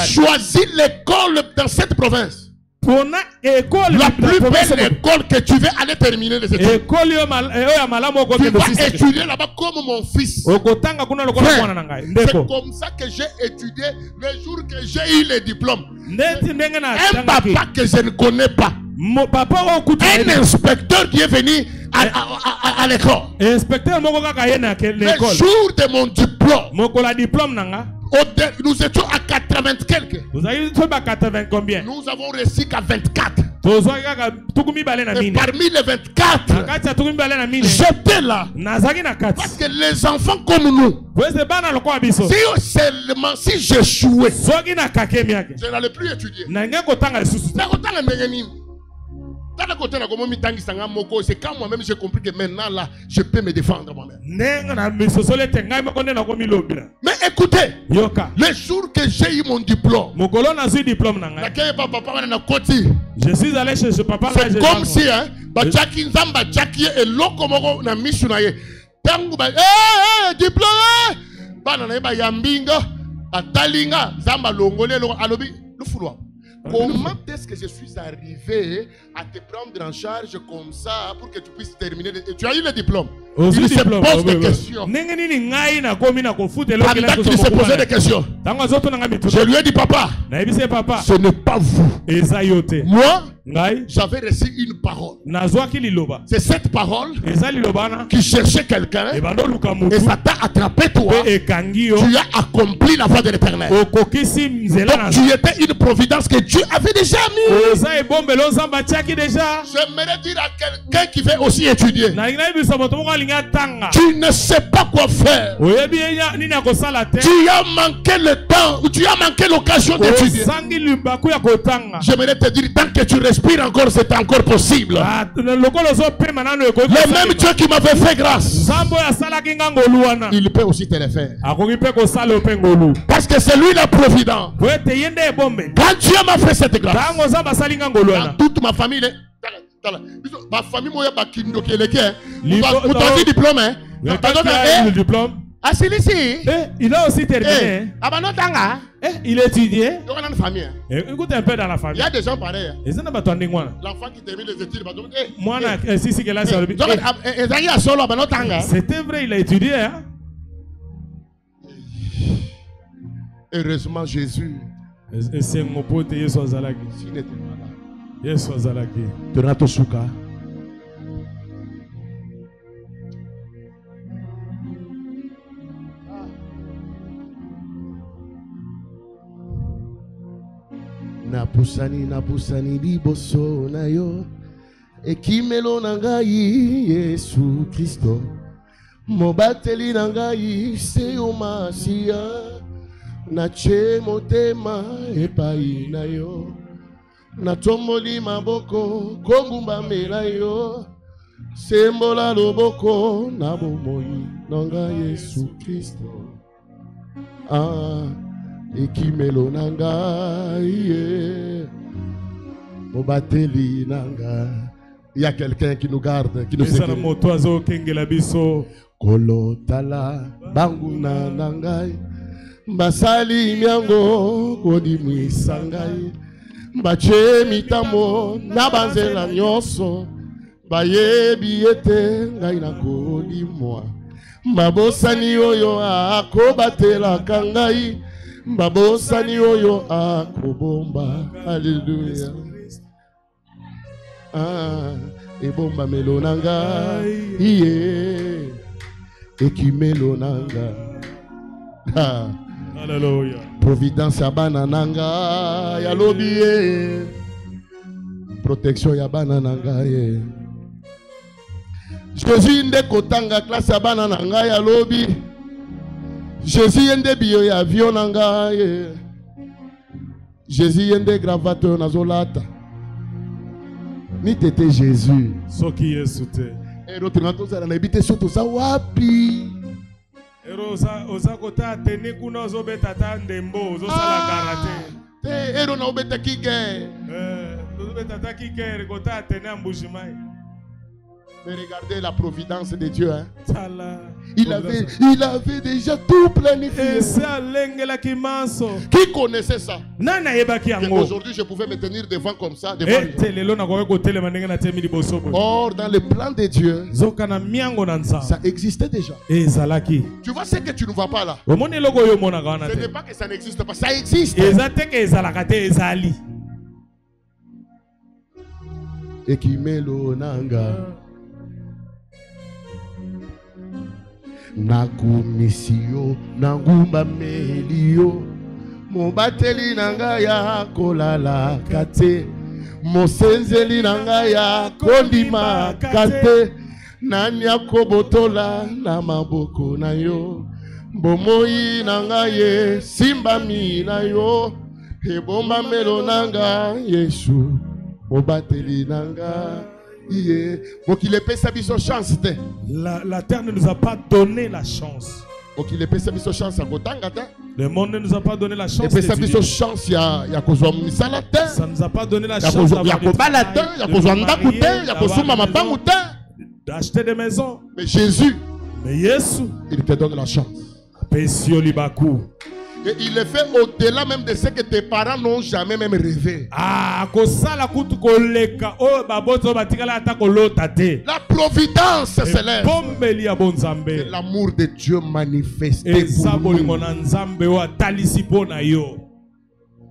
Choisis l'école dans cette province. La plus belle école que tu veux aller terminer les études. Tu vas étudier là-bas comme mon fils. C'est comme ça que j'ai étudié le jour que j'ai eu le diplôme. Un papa que je ne connais pas. Un inspecteur qui est venu à l'école. Le jour de mon diplôme, nous étions à 80 quelques. Vous avez 80 combien? Nous avons réussi qu'à 24. Et parmi les 24, j'étais là. Parce que les enfants comme nous, si j'échouais, je n'allais plus étudier. C'est quand moi-même j'ai compris que maintenant là, je peux me défendre moi-même. Mais écoutez, le jour que j'ai eu mon diplôme, je suis allé chez ce papa. C'est comme si comment est-ce que je suis arrivé à te prendre en charge comme ça pour que tu puisses terminer? Tu as eu le diplôme. Il se pose des questions. Pendant qu'il se posait des questions, je lui ai dit, papa, ce n'est pas vous. Moi, j'avais reçu une parole. C'est cette parole qui cherchait quelqu'un et ça t'a attrapé toi. Tu as accompli la voie de l'Éternel. Donc tu étais une providence que Dieu avait déjà mis. J'aimerais dire à quelqu'un qui veut aussi étudier, tu ne sais pas quoi faire. Tu as manqué le temps, tu as manqué l'occasion d'étudier. J'aimerais te dire, tant que tu respires encore, c'est encore possible. Le même Dieu qui m'avait fait grâce, il peut aussi te le faire. Parce que c'est lui la providence. Quand Dieu m'a fait cette grâce, dans toute ma famille, ma famille, moi, vous avez diplôme, hein? Le diplôme. Ah, celui-ci, il a aussi terminé. Il a étudié. Écoute un peu dans la famille. Il y a des gens pareils. L'enfant qui termine les études, c'était vrai, il a étudié. Heureusement, Jésus. C'est mon pote, Yesu Azalaki. Yesu Azalaki. Donato Suka. Napusani liboso na yo ekimelo na ngai Yesu Kristo mobateli na ngai se o Masia nache motema epai na yo natomboli maboko kogumbamela yo sembola loboko na bomoi na ngai Yesu Kristo ekimelo nanga mobateli nanga. Il y a quelqu'un qui nous garde, qui nous sécurise. Kolotala banguna nangai basali miango kodimwi sangai bache mitamo na banzela nyoso bayebi ete ngai na kodimwa mabosani oyo akobatela kangai babosani oyo akobomba. Alléluia. Ebomba melonanga iye Ekimelo nanga. Alléluia. Providence ya bana nanga ya lobiye. Protection ya bana nanga ye. Jésus nde kotanga classe ya bana nanga ya lobi. Jésus yende bio ya avion nanga ye. Jésus yende gravateur nazolata. Ni tete Jésus. Soki Yesu te. Ero tunatoza na ebite soto za wapi? Ero oza kota tene kuna ozobeta ta ndembo ozosala karate. Te ero na obeta kike. Ozobeta ta kike kota tene ambujimai. Mais regardez la providence de Dieu. Hein? Il avait déjà tout planifié. Qui connaissait ça? Aujourd'hui, je pouvais me tenir devant comme ça. Or, dans le plan de Dieu, ça existait déjà. Tu vois ce que tu ne vois pas là? Ce n'est pas que ça n'existe pas, ça existe. Et qui met l'onanga. Nakumisio nangumba melio mobateli nanga ya kolala kate mosenzeli nanga ya kondima kate nani akobotola na maboko na yo bomoi nanga ye simbami na yo ebomba melo nanga Yesu mobateli nanga. La terre ne nous a pas donné la chance. Le monde ne nous a pas donné la chance. Ça ne nous a pas donné la chance d'acheter des maisons. Mais Jésus, il te donne la chance. Et il le fait au-delà même de ce que tes parents n'ont jamais même rêvé. La providence céleste. C'est l'amour de Dieu manifesté pour nous.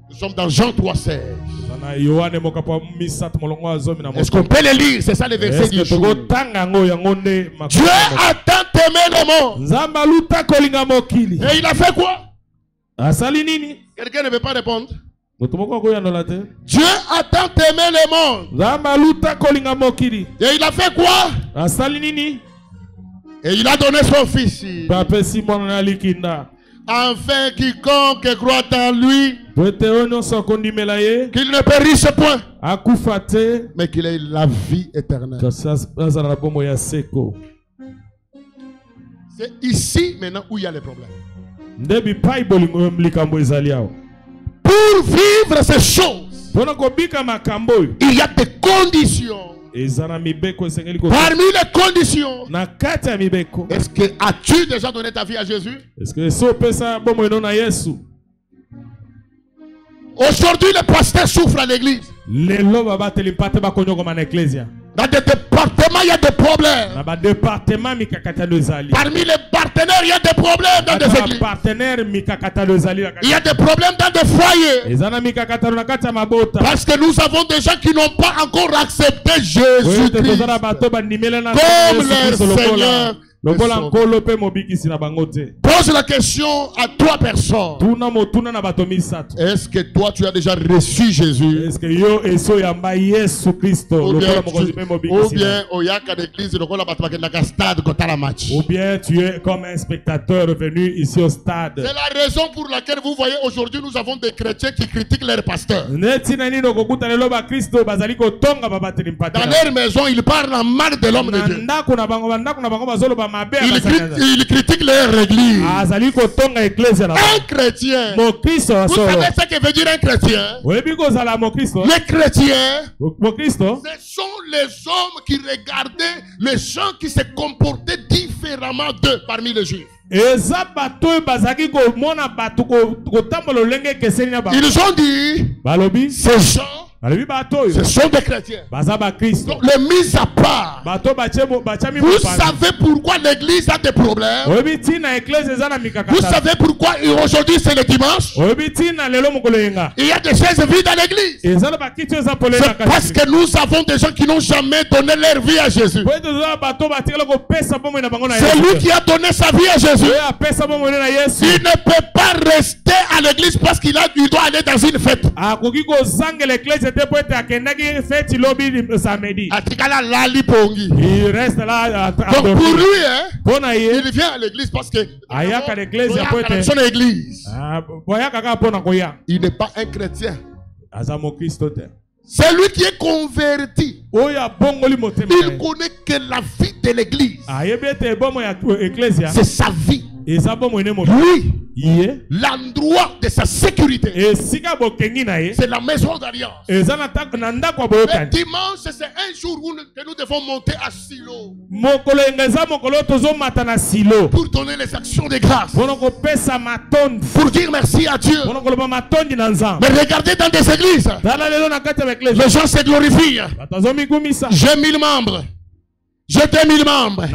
Nous sommes dans Jean 3,16. Est-ce qu'on peut le lire? C'est ça le verset du jour. Dieu a tant aimé le monde. Et il a fait quoi? Quelqu'un ne veut pas répondre. Dieu a tant aimé le monde. Et il a fait quoi? Et il a donné son fils. Enfin, quiconque croit en lui, qu'il ne périsse point, mais qu'il ait la vie éternelle. C'est ici maintenant où il y a les problèmes. Pour vivre ces choses, il y a des conditions. Parmi les conditions, est-ce que as-tu déjà donné ta vie à Jésus? Aujourd'hui, les pasteurs souffrent à l'église. Dans des départements, il y a des problèmes. Parmi les partenaires, il y a des problèmes dans des églises. Il y a des problèmes dans des foyers. Parce que nous avons des gens qui n'ont pas encore accepté Jésus-Christ comme leur Seigneur. Pose la question à trois personnes. Est-ce que toi tu as déjà reçu Jésus? Ou bien tu es comme un spectateur venu ici au stade. C'est la raison pour laquelle vous voyez aujourd'hui nous avons des chrétiens qui critiquent leurs pasteurs. Dans leur maison ils parlent en mal de l'homme de Dieu. Il critique leur église. Un chrétien. Vous savez ce que veut dire un chrétien? Les chrétiens, ce sont les hommes qui regardaient les gens qui se comportaient différemment d'eux parmi les juifs. Ils ont dit, ces gens Ce sont des chrétiens. Donc, les mis à part. Vous savez pourquoi l'église a des problèmes? Vous savez pourquoi aujourd'hui c'est le dimanche? Il y a des chaises vides à l'église. C'est parce que nous avons des gens qui n'ont jamais donné leur vie à Jésus. C'est lui qui a donné sa vie à Jésus. Il ne peut pas rester à l'église parce qu'il doit aller dans une fête. Il reste là. Donc pour lui, il vient à l'église parce que il n'est pas un chrétien. C'est lui qui est converti. Il connaît que la vie de l'église, c'est sa vie. Lui, l'endroit de sa sécurité, c'est la maison d'alliance. Le dimanche, c'est un jour où nous devons monter à Silo pour donner les actions de grâce, pour dire merci à Dieu. Mais regardez dans des églises, les gens se glorifient. J'ai 1000 membres. J'ai 2000 membres.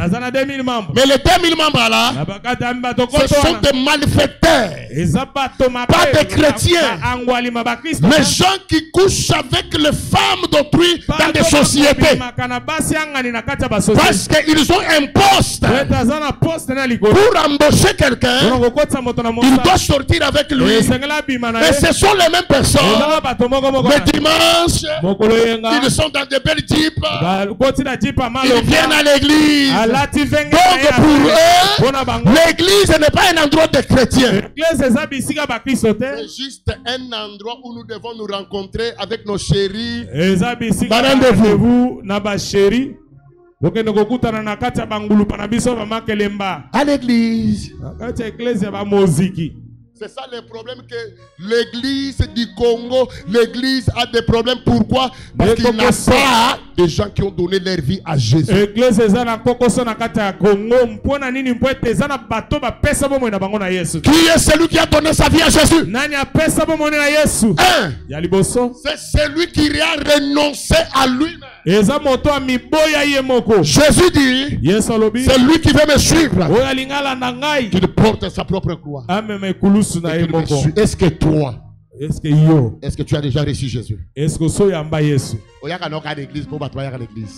Mais les 2000 membres là, ce sont des malfaiteurs, pas des chrétiens. Les gens qui couchent avec les femmes d'autrui dans des sociétés parce qu'ils ont un poste. Pour embaucher quelqu'un, il doit sortir avec lui. Et ce sont les mêmes personnes. Mais dimanche, ils sont dans des belles jeeps. Ils viennent à l'église. Donc pour eux, l'église n'est pas un endroit de chrétiens. C'est juste un endroit où nous devons nous rencontrer avec nos chéris. Rendez-vous. À l'église. C'est ça le problème, que l'église du Congo, l'église a des problèmes. Pourquoi? Parce qu'il n'y a pas de gens qui ont donné leur vie à Jésus. Qui est celui qui a donné sa vie à Jésus? C'est celui qui a renoncé à lui-même. Jésus dit, c'est lui qui veut me suivre, qu'il porte sa propre croix. Est-ce que toi, est-ce que tu as déjà reçu Jésus?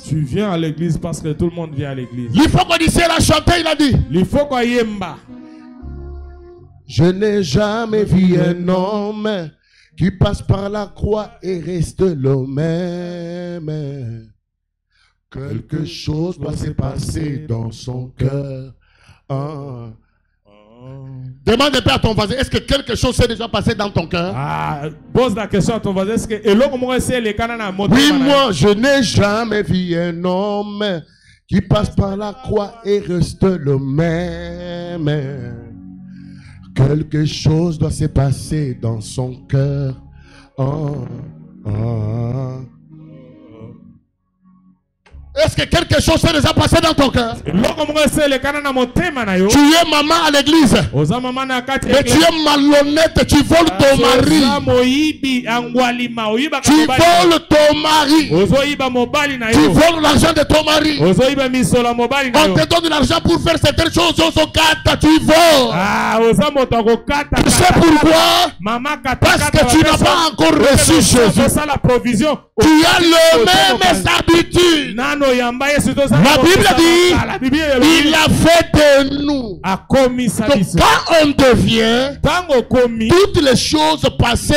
Tu viens à l'église parce que tout le monde vient à l'église. Il faut qu'on dise la chanter, il a dit. Je n'ai jamais vu un homme qui passe par la croix et reste le même. Quelque chose doit se passer dans son cœur. Demande un peu à ton voisin, est-ce que quelque chose s'est déjà passé dans ton cœur? Pose la question à ton voisin, est-ce que oui, moi je n'ai jamais vu un homme qui passe par la croix et reste le même. Quelque chose doit se passer dans son cœur. Est-ce que quelque chose s'est déjà passé dans ton cœur? Tu es maman à l'église, mais tu es malhonnête, tu voles ton mari. Tu voles ton mari. Tu voles l'argent de ton mari. On te donne l'argent pour faire certaines choses, tu voles. Tu sais pourquoi? Parce que tu n'as pas encore reçu Jésus. Tu as le même habitude. La Bible dit, il a fait de nous. Donc quand on devient, toutes les choses passées.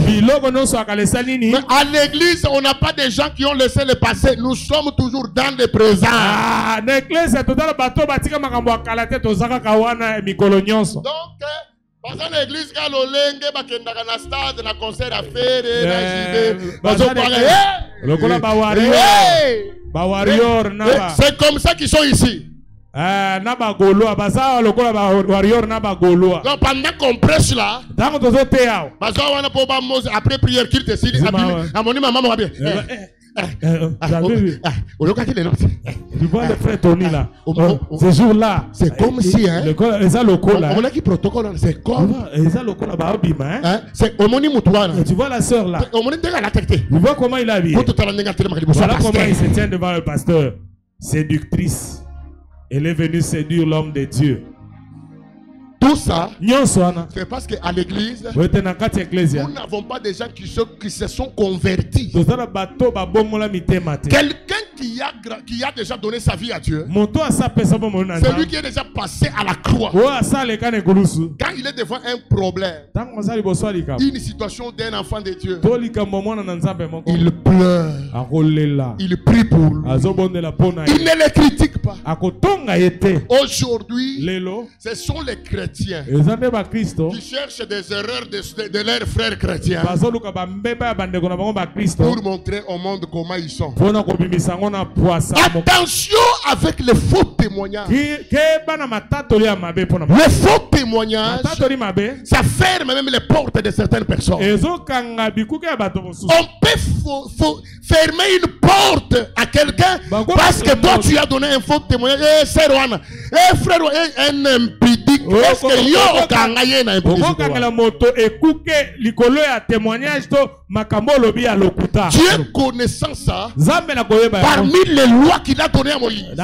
Mais à l'église, on n'a pas de gens qui ont laissé le passé. Nous sommes toujours dans le présent. Donc, dans l'église, quand l'olenge bakendaka na stade na concert à faire, c'est comme ça qu'ils sont ici. Donc pendant qu'on prêche là, après prière qu'il décide, Tu vois le frère Tony là. Ce jour-là. C'est comme si, hein. C'est comme. Tu vois la sœur là. Tu vois comment il a habillé. Voilà comment il se tient devant le pasteur. Séductrice. Elle est venue séduire l'homme de Dieu. Tout ça, c'est parce qu'à l'église, nous n'avons pas des gens qui se sont convertis. Quelqu'un qui a déjà donné sa vie à Dieu, c'est lui qui est déjà passé à la croix. Quand il est devant un problème, une situation d'un enfant de Dieu, il pleure, il prie pour lui, il ne les critique pas. Aujourd'hui, ce sont les chrétiens qui cherchent des erreurs de leurs frères chrétiens pour montrer au monde comment ils sont. Attention avec les faux témoignages. Les faux témoignages, ça ferme même les portes de certaines personnes. On peut fermer une porte à quelqu'un parce que toi tu as donné un faux témoignage. Frère, un impudique. Dieu connaissant ça, parmi les lois qu'il a données à Moïse, il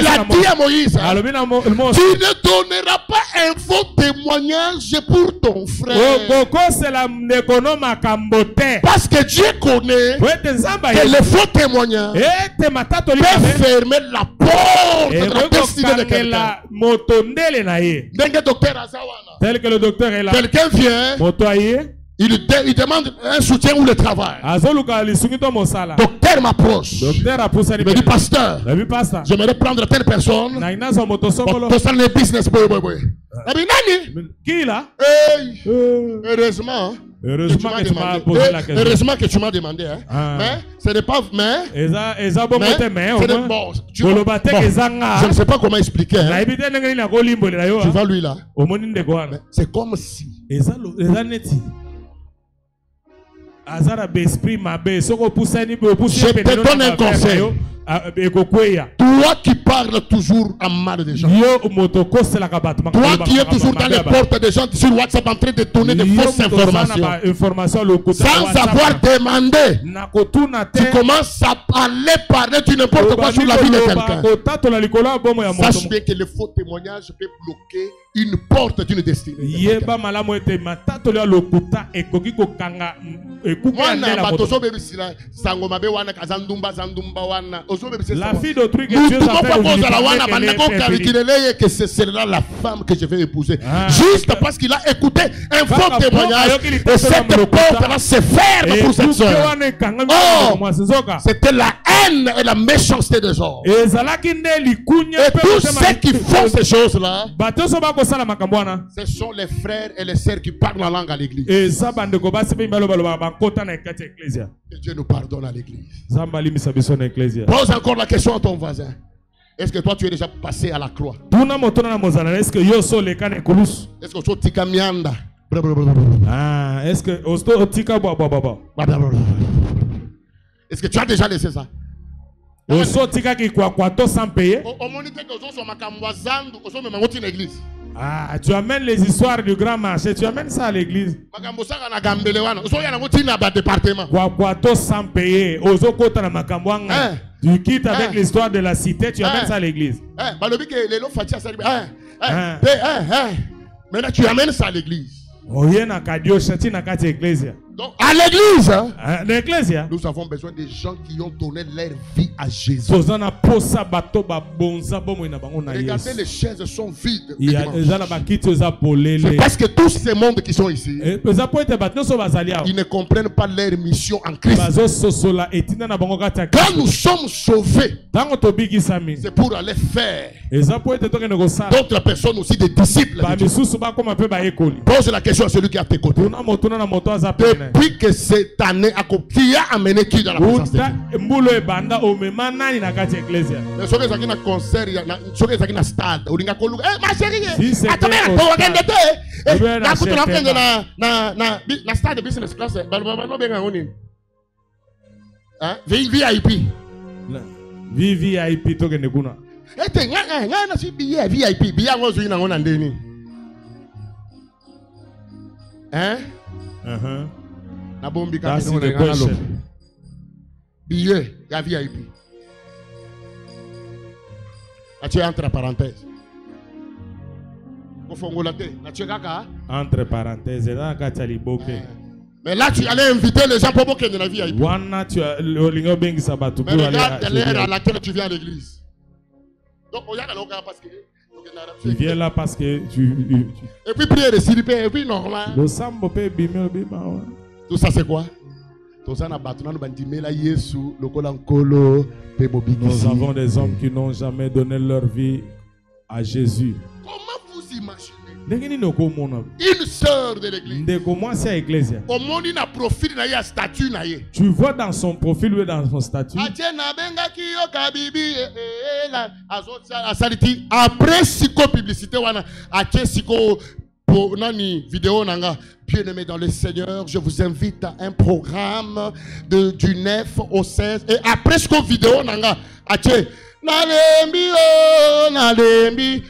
a dit à Moïse, tu ne donneras pas un faux témoignage pour ton frère. Parce que Dieu connaît que le faux témoignage peut fermer la porte de la destinée de quelqu'un. Tel que le docteur est là. Quelqu'un vient. Il demande un soutien ou le travail. Docteur m'approche. Il me dit, pasteur, j'aimerais prendre telle personne. Pour ça, le business. Qui là? Heureusement. Heureusement que tu m'as posé la question. Heureusement que tu m'as demandé. Hein. Mais ce n'est pas. Je ne sais pas comment expliquer. Hein. Tu vois lui là. C'est comme si. Je te donne un conseil. Toi qui parles toujours à mal des gens. Toi qui es toujours dans les portes des gens sur WhatsApp en train de donner de fausses informations. Sans avoir demandé. Tu commences à parler du n'importe quoi sur la vie de quelqu'un. Sache bien que le faux témoignage peut bloquer une porte d'une destinée. La fille d'autrui que Dieu a que c'est là la femme que je vais épouser. Juste parce qu'il a écouté un faux témoignage. Et cette porte-là se ferme pour cette soeur. C'était la haine et la méchanceté des hommes. Et tous ceux qui font ces choses-là, ce sont les frères et les sœurs qui parlent la langue à l'église. Et Dieu nous pardonne à l'église. Pose encore la question à ton voisin. Est-ce que toi tu es déjà passé à la croix? Est-ce que est-ce que tu as déjà laissé ça? Tu amènes les histoires du grand marché, tu amènes ça à l'église. Sans payer. Tu quittes avec l'histoire de la cité, tu amènes ça à l'église. Maintenant tu amènes ça à l'église. Donc, à l'église, nous avons besoin des gens qui ont donné leur vie à Jésus. Regardez, les chaises sont vides. C'est parce que tous ces mondes qui sont ici, ils ne comprennent pas leur mission en Christ. Quand nous sommes sauvés, c'est pour aller faire d'autres personnes aussi des disciples. Pose la question à celui qui est à tes côtés. Depuis que cette année qui a amené qui dans la présence de Dieu? Hein? VIP. VIP to kende kuna. Ete nga na si VIP. Biya ngozo ina ngona ndeni. Hein? Na bombi ka ngona ngana lo. Billet ya VIP. Ati entre parenthèses. Entre parenthèses, là, quand tu as mais là, tu allais inviter les gens pour boquer de la vie. Mais regarde l'heure à laquelle tu viens à l'église. Donc, tu viens là parce que tu... Et puis, prier de s'il et puis normal. Tout ça, c'est quoi? Nous avons des hommes qui n'ont jamais donné leur vie à Jésus. Comment vous imaginez une sœur de l'église? Comment il a profil statut? Tu vois dans son profil ou dans son statut? Après psycho publicité, vidéo nanga. Bien-aimés dans le Seigneur, je vous invite à un programme du 9 au 16. Et après ce vidéo nanga, nalembi.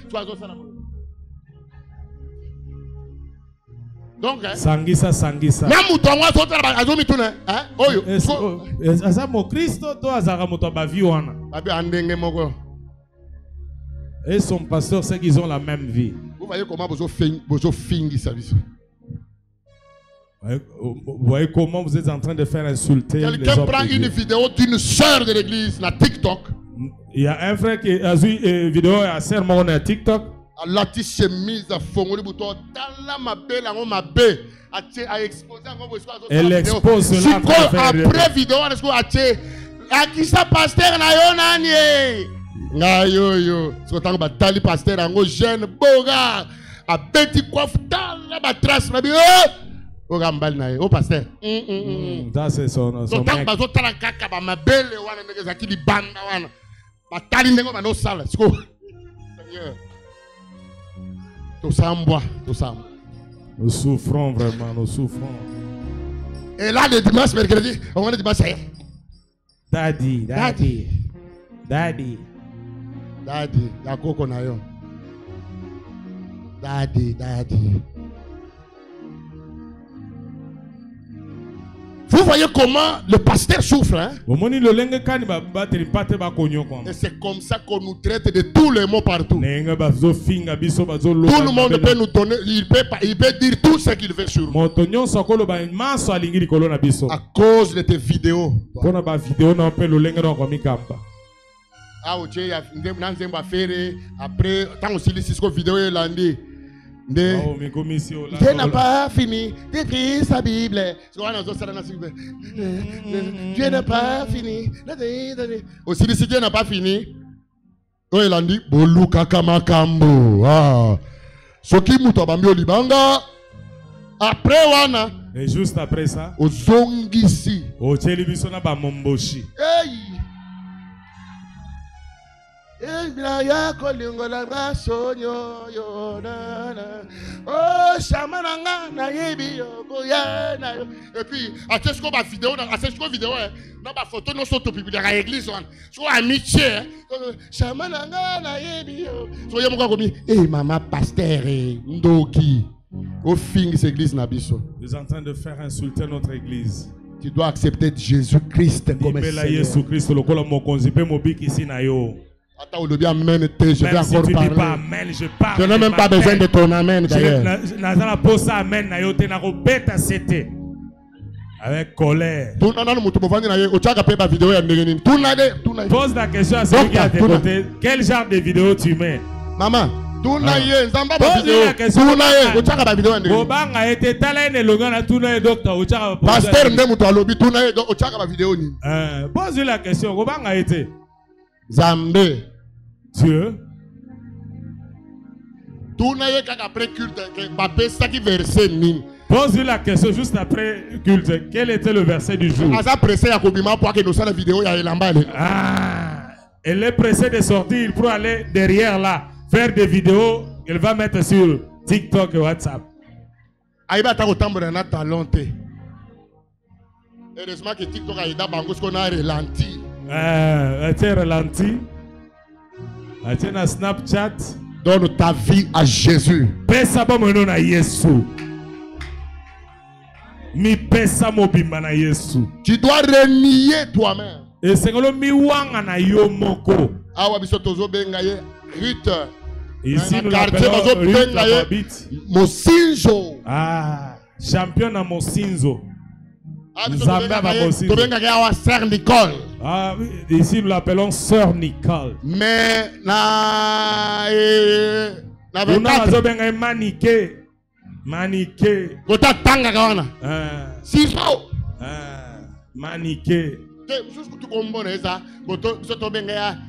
Donc, sangisa. Et son pasteur sait qu'ils ont la même vie. Vous voyez comment vous fingi service. Vous voyez comment vous êtes en train de faire insulter les hommes. Quelqu'un prend une vidéo d'une sœur de l'église sur TikTok. Il y a un frère qui a vu une vidéo à sermon à TikTok. La petite chemise à fond, elle expose cela après vidéo, à qui ça pasteur na yo nani? Na yo. C'est quand on tali pasteur en jeune boga, a petit coiffe dans la trace na bio. O gambal na yo, pasteur. Ça c'est son mec. Tant bazo tala kaka ba mabele wana ngeza ki di banda wana. Ba tali ndengo ba no sala. Seigneur. Nous souffrons vraiment, nous souffrons. Et là, le dimanche, mercredi, on va le dimanche. Daddy. Yako konayo. Daddy. Vous voyez comment le pasteur souffre, hein? Et c'est comme ça qu'on nous traite de tous les mots partout. Tout le monde peut nous donner, il peut dire tout ce qu'il veut sur nous. À cause de tes vidéos. Après, tant aussi les vidéos et lundi. Dieu n'a pas fini d'écrire sa Bible. Dieu n'a pas fini. Aussi, si Dieu n'a pas fini, il a dit Boluka Kamakambo. Soki Mutabamio Libanga. Après, wana. Et juste après ça, au Zongisi. Au Télébisona Bamomboshi. Et puis, à ce qu'on vidéo, à ce qu'on vidéo, dans ma photo, nous sommes publiés à l'église, soit amitié, soyez mon commis, et maman pasteur, Ndoki, au fin de cette église Nabiso. Vous êtes en train de faire insulter notre église. Tu dois accepter Jésus-Christ comme Seigneur. Attends, je vais encore parler. Je n'ai même pas besoin de ton amen d'ailleurs. Avec colère. Pose la question à celui qui a côté. Quel genre de vidéo tu mets? Maman. Pose la question. Pose la question. Zambé. Dieu. Pose-lui la question juste après culte. Quel était le verset du jour? Elle est pressée de sortir pour aller derrière là, faire des vidéos qu'elle va mettre sur TikTok et WhatsApp. Heureusement que TikTok a aidé Bango parce qu'on a ralenti. Tu ralenti. Tu na Snapchat. Donne ta vie à Jésus. Pesa bomono na Yesu. Mi pesa mobimba na Yesu. Tu dois renier toi-même. Et c'est que mi wanga na yo moko. Awa biso tozo benga ye Ruth. Ici nous l'appelons Ruth Mosinzo. Ah, champion na Mosinzo. Sœur Nicole. Ah, ici nous l'appelons Sœur Nicole. Mais Maniqué.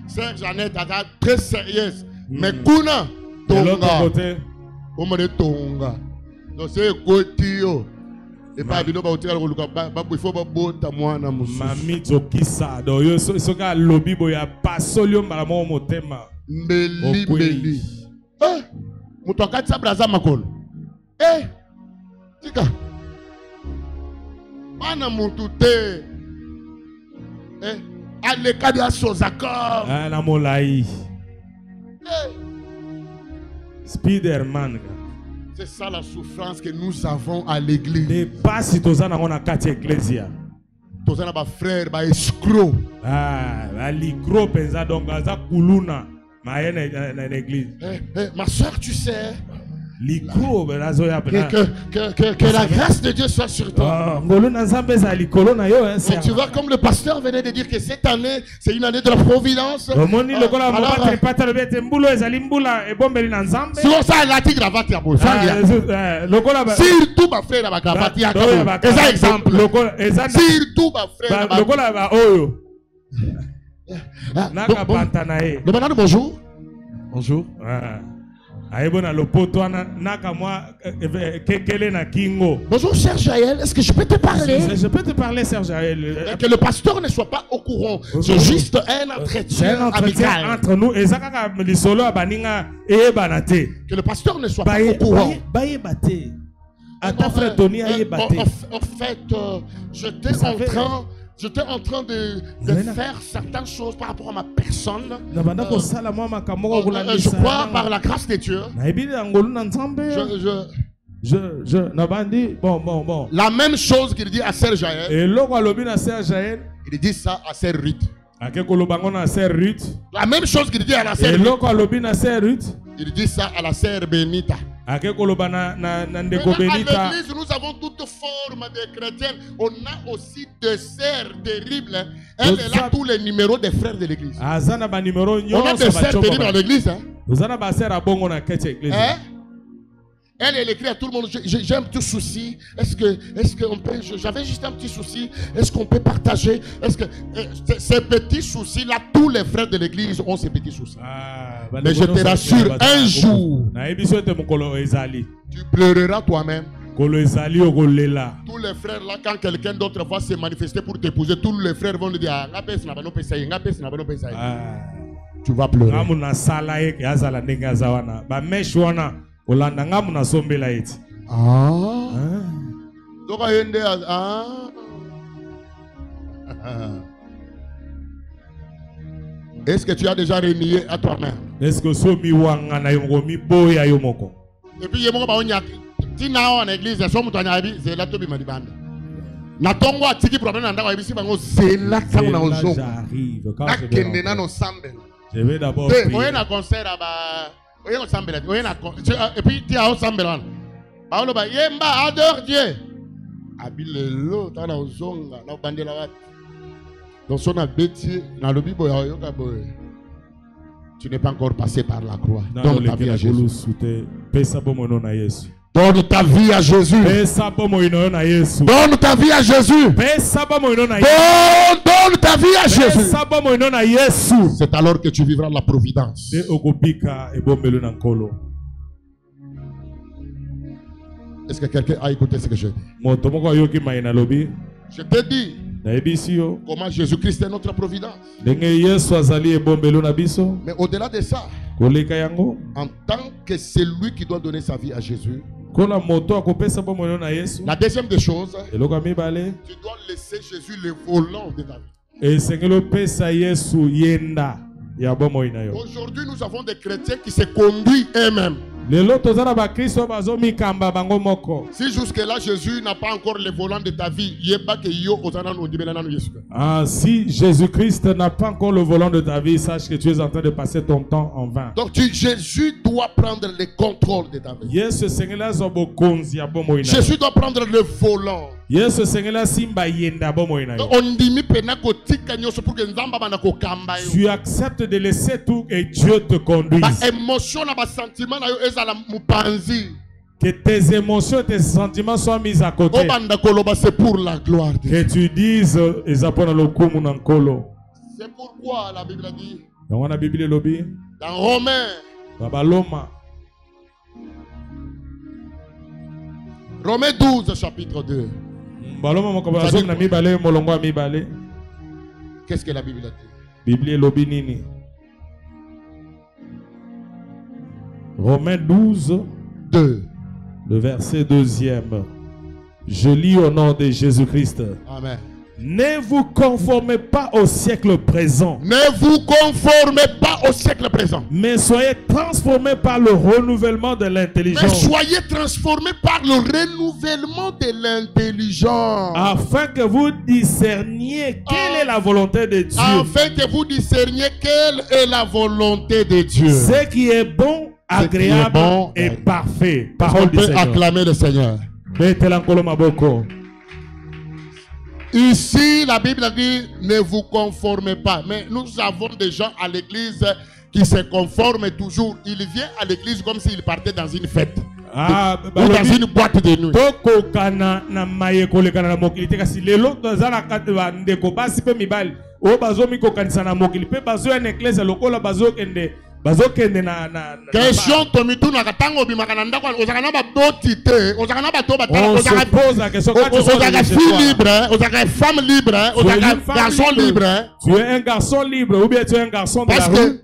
Sœur Jeannette très sérieuse. Mais Kuna Tonga. Tonga. Donc c'est Gotio. Et pas bilo ba otira ko il faut ba bota mwana mususu mami zokisa do yo soka lobi boya pasolio mbala mo motema mbeli muto akatsa braza makolo tika bana mutu te aleka dia sozaka na molai Spiderman. C'est ça la souffrance que nous avons à l'église. Les pas si tu as na kati ecclesia. Tu as na frère ba escroc. Ah, l'igro penza donc za kuluna ma na l'église. Ma soeur, tu sais l'igro que la grâce de Dieu soit sur toi. Et tu vois comme le pasteur venait de dire que cette année c'est une année de la providence. Sur ça la gravate ya bo. Surtout ma frère ba gravate ya. C'est exemple. Surtout ma frère. Bonjour. Bonjour. Bonjour cher Jaël, est-ce que je peux te parler? Je peux te parler, cher Jaël. Que le pasteur ne soit pas au courant. C'est juste un entretien amical. Entre nous. Que le pasteur ne soit pas au courant. En fait, j'étais en train de faire certaines choses par rapport à ma personne. Je crois par la grâce de Dieu. La même chose qu'il dit à Sœur Jaël. Il dit ça à Sœur Ruth. La même chose qu'il dit à la Sœur Ruth. Il dit ça à la Sœur Benita. À l'église, nous avons toutes formes de chrétiens. On a aussi des sœurs terribles. Elle est là tous les numéros des frères de l'église. On a des sœurs terribles à l'église. Elle écrit à tout le monde. J'ai un petit souci. Est-ce qu'on peut? J'avais juste un petit souci. Est-ce qu'on peut partager? Est-ce que ces petits soucis-là, tous les frères de l'église ont ces petits soucis. Mais je te rassure, un jour, tu pleureras toi-même. Tous les frères là, quand quelqu'un d'autre va se manifester pour t'épouser, tous les frères vont dire tu vas pleurer. Est-ce que tu as déjà renié à toi-même? Est-ce que so mi wanga na yongo mi boya yomoko? Et puis yemo ba onya tina en église so mutu anyabi zela to bi madibanda. Na tongo atiki problème na ndako yebisi bango zela kangu na ozo. Akende na no sambe. Je vais d'abord prier. Oye na concert aba oye no sambe la. Oye na et puis ti a o sambe la. Ba ono ba yemba adore Dieu. Abilelo ta na ozonga na bandela wat. Donc son abeti na lobi boya yoka boy. Tu n'es pas encore passé par la croix. Donne ta vie à Jésus. Donne ta vie à Jésus. Donne ta vie à Jésus. Donne ta vie à Jésus. C'est alors que tu vivras la providence. Est-ce que quelqu'un a écouté ce que je dis? Je te dis comment Jésus-Christ est notre providence. Mais au-delà de ça, en tant que celui qui doit donner sa vie à Jésus, La deuxième des choses, tu dois laisser Jésus le volant de ta vie. Aujourd'hui, nous avons des chrétiens qui se conduisent eux-mêmes. Si jusque-là Jésus n'a pas encore le volant de ta vie, si Jésus-Christ n'a pas encore le volant de ta vie, sache que tu es en train de passer ton temps en vain. Donc Jésus doit prendre le contrôle de ta vie. Jésus doit prendre le volant. Tu acceptes de laisser tout et Dieu te conduise. Que tes émotions et tes sentiments soient mis à côté. C'est pour la gloire de Dieu. Que tu dises c'est pourquoi la Bible a dit dans Romains 12 chapitre 2. Qu'est-ce que la Bible a dit? Romains 12 2. Le verset 2e. Je lis au nom de Jésus-Christ. Amen. Ne vous conformez pas au siècle présent. Ne vous conformez pas au siècle présent. Mais soyez transformés par le renouvellement de l'intelligence. Mais soyez transformés par le renouvellement de l'intelligence. Afin que vous discerniez quelle est la volonté de Dieu. Afin que vous discerniez quelle est la volonté de Dieu. Ce qui est bon, agréable et parfait. Parole du Seigneur. Acclamer le Seigneur. Ici, la Bible a dit, ne vous conformez pas. Mais nous avons des gens à l'église qui se conforment toujours. Ils viennent à l'église comme s'ils partaient dans une fête. Ou dans une boîte de nuit. Question Tomitou Nakatango Bimakananda, on se pose la question. Fille libre, femme libre, garçon libre. Tu es un garçon libre ou bien tu es un garçon de la rue.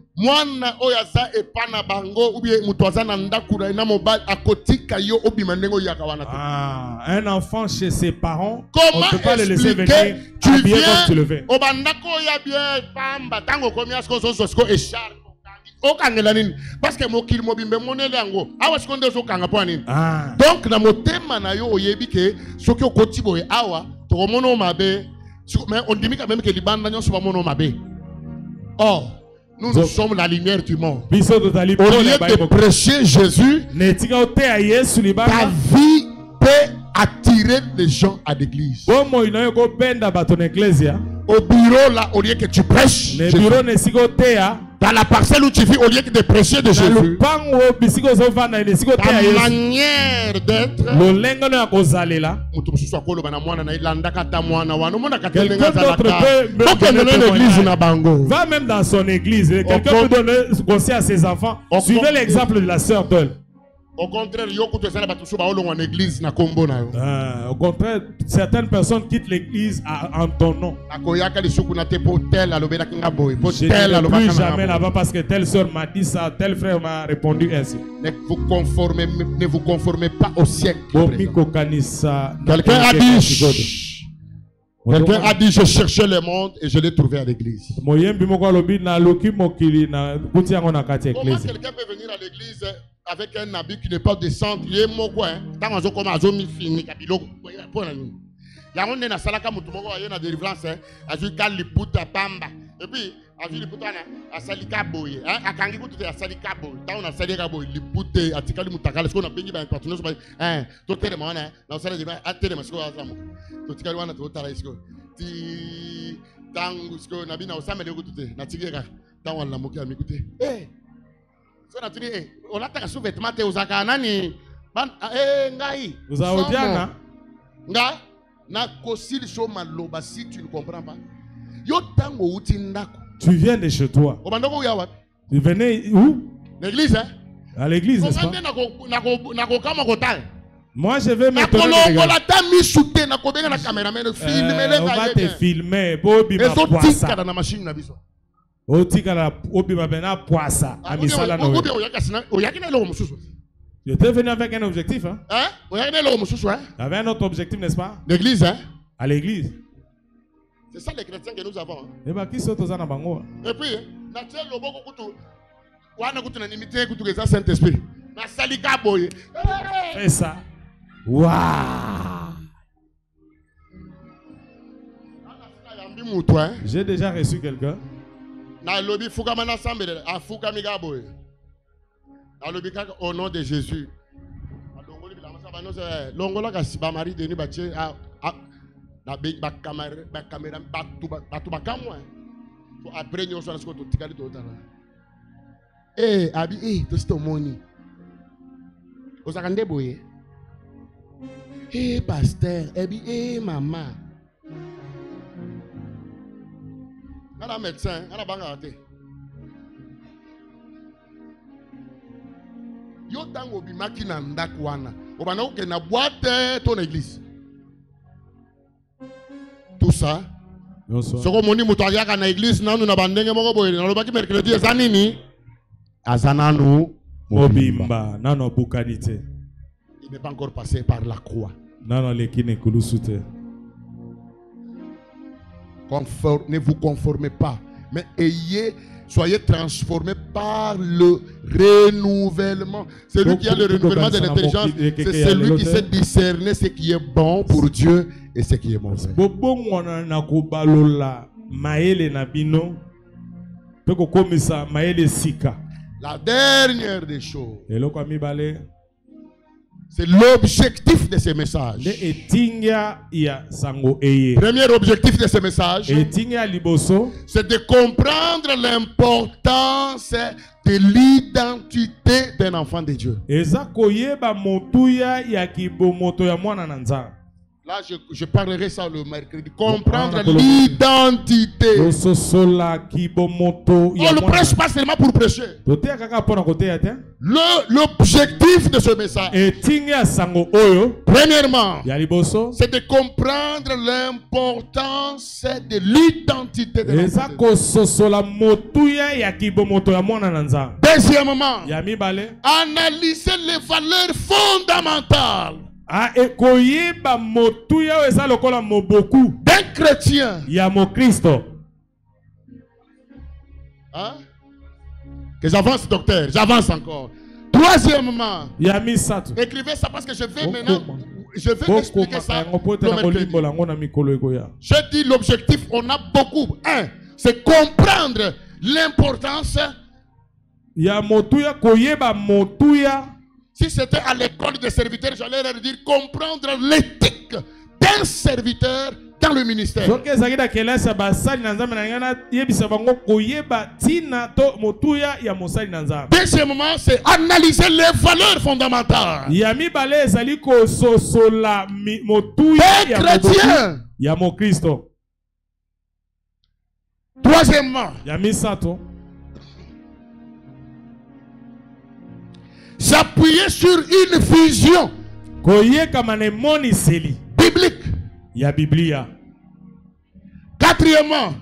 Un enfant chez ses parents, on ne peut pas le laisser venir habiller comme tu le fais. Parce que donc na motema na yo oyebi ke soki okoti boye awa tokomono mabe mais on dit quand même que libanda nyo soba mono mabe. Or nous sommes la lumière du monde. Au lieu de prêcher Jésus, ta vie peut attirer les gens à l'église. Au bureau là, au lieu que tu prêches dans la parcelle où tu vis, au lieu de prêcher de Jésus, ta manière d'être, quelqu'un d'autre peut va même dans son église. Quelqu'un peut donner conseil à ses enfants. Suivez l'exemple de la sœur Peul. Au contraire, certaines personnes quittent l'église en ton nom. Je ne plus jamais là-bas parce que telle soeur m'a dit ça, tel frère m'a répondu ainsi. Ne vous conformez pas au siècle. Quelqu'un a dit, je cherchais le monde et je l'ai trouvé à l'église. Comment quelqu'un peut venir à l'église avec un habit qui n'est pas de centre? Il est mon coin. Tant qu'on a comme un zombie fini, capilo. Il y a un na salaka mutumogo ayo na délivrance. Azu kali puta pamba. Et puis azu li puta na asalika boy. Akangi kutu ya salika boy. Tant on a salika boy li pute atikali mutakala. Ce qu'on a béni ba partenaire so ba to tere mana na sala diba atere masko azamu. To tikali wana to tala isko. Ti tangu isko na bina osamele kutu te na tigeka. Tant on la moki amikute. So na tuni on ataka sous vêtement te uzaka nani ban ngai uzaodiana nga na kosil so maloba si tu ne comprends pas yo tango uti ndako. Tu viens de chez toi. Obandoko ya wapi? Tu venais où? L'église, hein? À l'église, n'est-ce pas? Moi, je vais me tourner. On va te filmer. J'étais venu avec un objectif. Hein? Il y avait un autre objectif, n'est-ce pas? L'église, hein? À l'église. C'est ça les chrétiens que nous avons. Hein? Et bien, qui sont aux Anabango? Et puis, Saint-Esprit. C'est ça. Waouh! J'ai déjà reçu quelqu'un. Au nom de Jésus. Eh, abi, to sto money. Osakande boye. Eh, pasteur, ebi, maman. Ala médecin, ala bangate. Yo tango bimaki na ndakwana. Obana oke na boîte ton église. Tout ça. Soko moni muto ayaka na église na na bandenge moko boye na lobaki mercredi ezanini. Azananu Mobimba, nano bukanite. Il n'est pas encore passé par la croix. Nano lekine kulusute. Ne vous conformez pas, mais soyez transformés par le renouvellement. Celui qui a le renouvellement de l'intelligence, c'est celui qui sait discerner ce qui est bon pour Dieu et ce qui est mauvais. La dernière des choses, c'est l'objectif de ces messages. Premier objectif de ces messages, c'est de comprendre l'importance de l'identité d'un enfant de Dieu. Là, je parlerai ça le mercredi. Comprendre l'identité. On ne prêche pas seulement pour prêcher. L'objectif de ce message, premièrement, c'est de comprendre l'importance de l'identité de l'enfant de Dieu. Deuxièmement, analyser les valeurs fondamentales d'un chrétien. Hein? Que j'avance, docteur, j'avance encore. Troisièmement, écrivez ça parce que je vais maintenant, je vais expliquer ça. Je dis l'objectif, on a beaucoup. Un, c'est comprendre l'importance. Si c'était à l'école des serviteurs, j'allais leur dire comprendre l'éthique d'un serviteur dans le ministère. Deuxièmement, c'est analyser les valeurs fondamentales. Des chrétiens. Troisièmement, s'appuyer sur une vision biblique. Quatrièmement,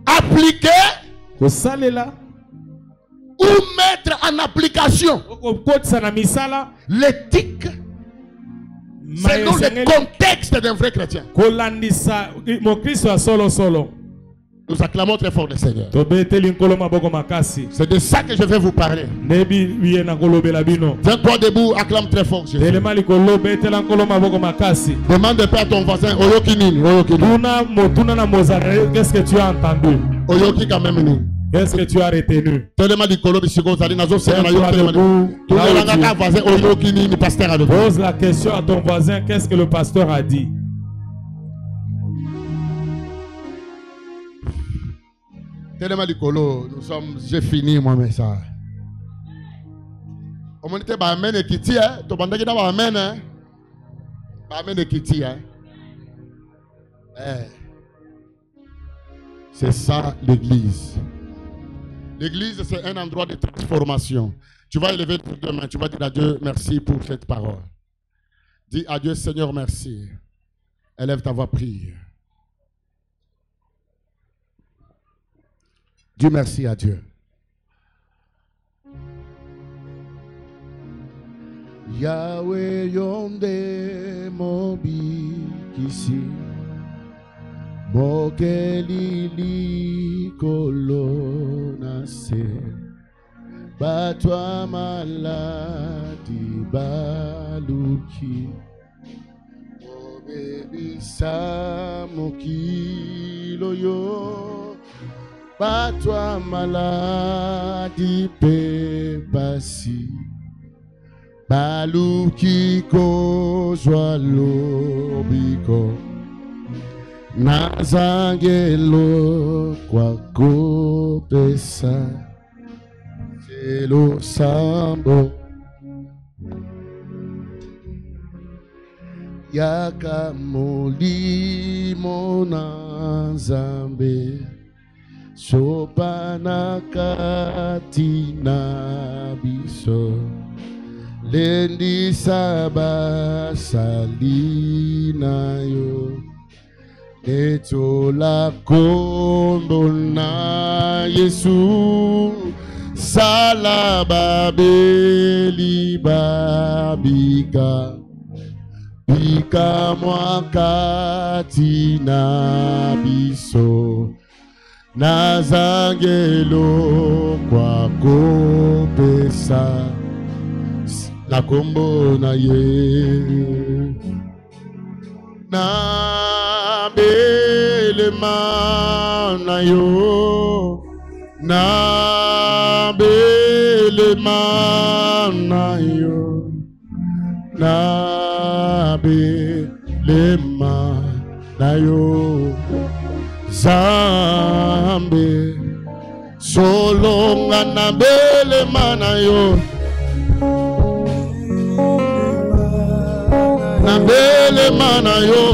appliquer ou mettre en application l'éthique selon le contexte d'un vrai chrétien. Nous acclamons très fort le Seigneur. C'est de ça que je vais vous parler. Tiens-toi debout, acclame très fort Jésus. Demande de paix à ton voisin. Oyoki nini? Qu'est-ce que tu as entendu? Oyoki quand même. Qu'est-ce que tu as retenu? Pose la question à ton voisin. Qu'est-ce que le pasteur a dit? J'ai fini mon message. C'est ça l'église. L'église, c'est un endroit de transformation. Tu vas élever tes deux mains, tu vas dire à Dieu merci pour cette parole. Dis à Dieu, Seigneur, merci. Élève ta voix, prie. Dis merci à Dieu. Yahweh yonde mobi kisi Mokelili kolona se Batwa maladi baluki Obebisa mokilo yo Batwa maladi pepasi Baluki kozwa lobiko Nazangelo kwako pesa Selo sambo Yaka molimo na Nzambe Sopana katina biso Lendi saba salina yo Eto la kombo na Yesu Salaba beli babika Bika mwakati na biso Nazangelo kwa kopesa La kombo na ye Na bele mana yo Na bele mana yo Na bele mana yo Zambe Solonga na bele mana yo Na bele mana yo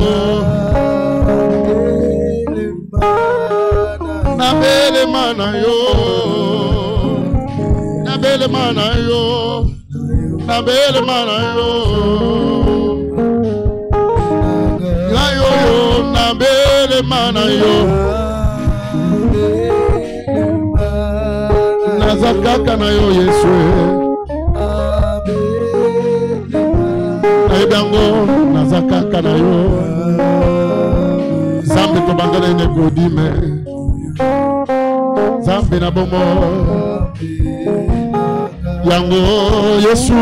Na bele mana yo Na bele mana yo Na bele mana yo Na yo Na bele mana yo Nazakaka na yo Yesu Ebango nazakaka na yo Zambe to bangala ne godime Zambe na bomo Yango Yesu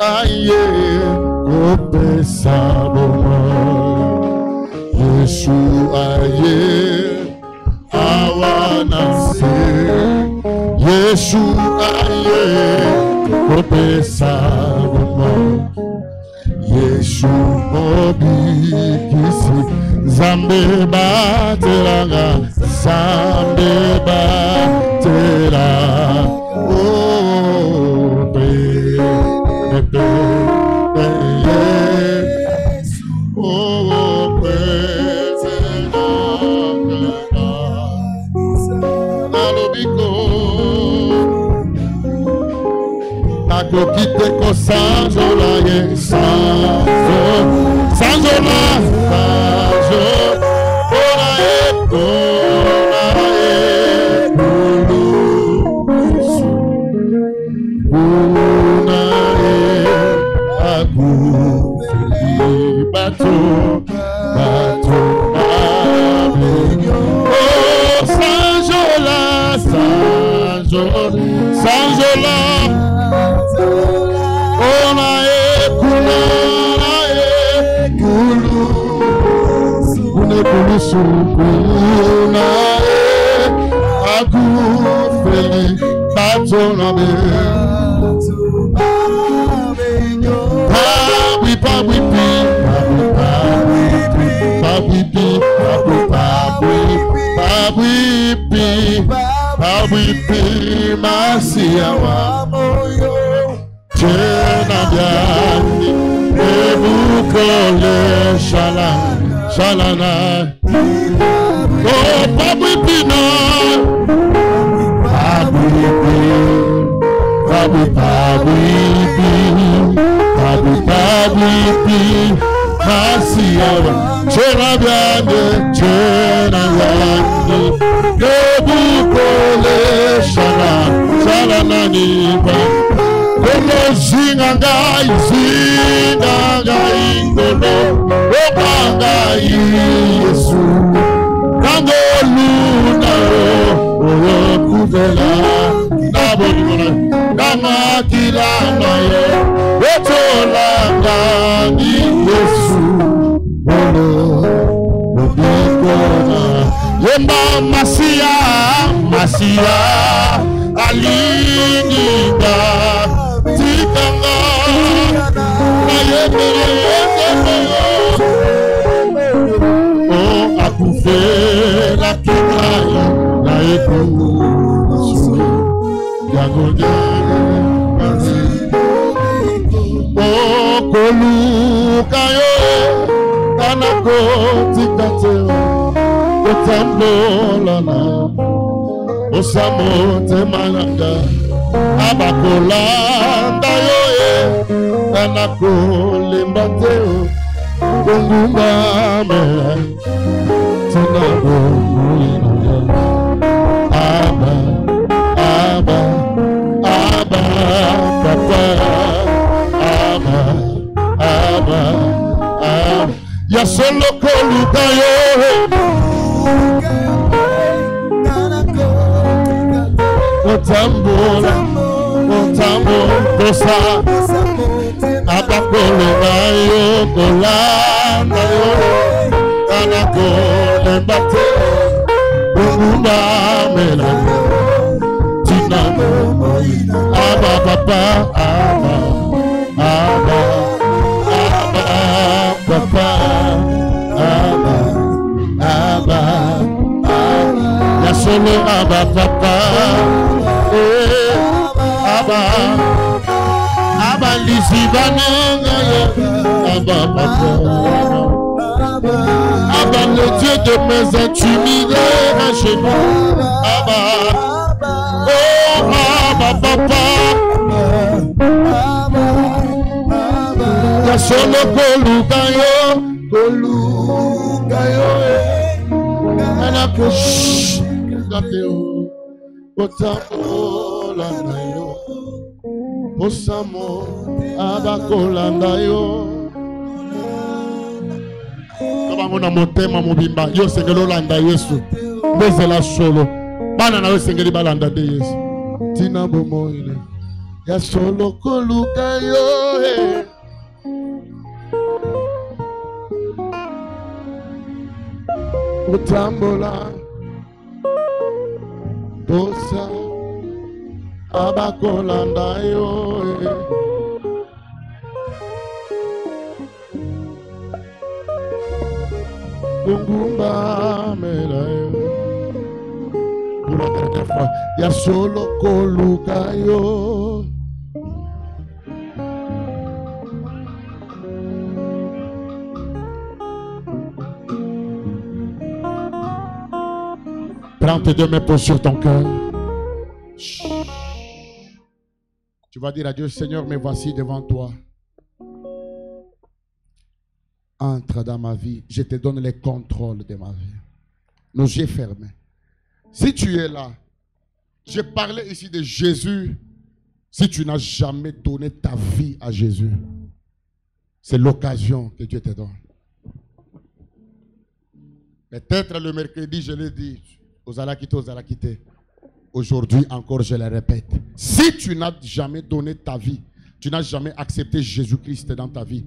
aye Kopesa bomo Yesu aye Awana se Yesu aye Kopesa bomo Yesu mobi kisi Zambe batelanga Zambe batela Oh be Oh be Alobiko Akokite ko sanjola ye sanjola ora e bulu una e aku bato oh sanjola Ona ekuna ekulu Une sukuna aku feli batona be Pawipi masia wa moyo Jena biani ebukole shalana Oh pawipi na pawipi masia wa Jena biani ebukole shalana nipa Kolo zingangai ngolo okangai Yesu kangoluna oyo kuvela nabonimona namakilana yo otolanga ni Yesu olo obikona yemba masia alinga tikanga oh akufe la kikai na eku yagonya oh koluka yo anako tikate otambola na osamo temananga abakolanda yo anako lembateo kongumba me tinabo aba papa aba ya solo koluka yo otambola kosa abakolo yo kolanda yo anako lembate kongumba mela tinabo aba papa papa ya solo aba papa aba lisibana aba papa aba le Dieu de mes intimités à genoux aba papa ya solo koluka yo anako gateo otamola na yo osamo abakolanda yo kabamona motema mobimba yo sengeli olanda Yesu bezela solo bana na yo sengeli balanda de Yesu tina bomoine ya solo koluka yo otambola bosa abakolanda yo kungumba mela yo pour la dernière fois ya solo koluka yo prends tes deux mains, pose sur ton cœur. Tu vas dire à Dieu, Seigneur, me voici devant toi. Entre dans ma vie. Je te donne les contrôles de ma vie. Nos yeux fermés. Si tu es là, je parlais ici de Jésus. Si tu n'as jamais donné ta vie à Jésus, c'est l'occasion que Dieu te donne. Peut-être le mercredi, je l'ai dit. Aux Alakité. Aujourd'hui encore, je le répète. Si tu n'as jamais donné ta vie, tu n'as jamais accepté Jésus-Christ dans ta vie,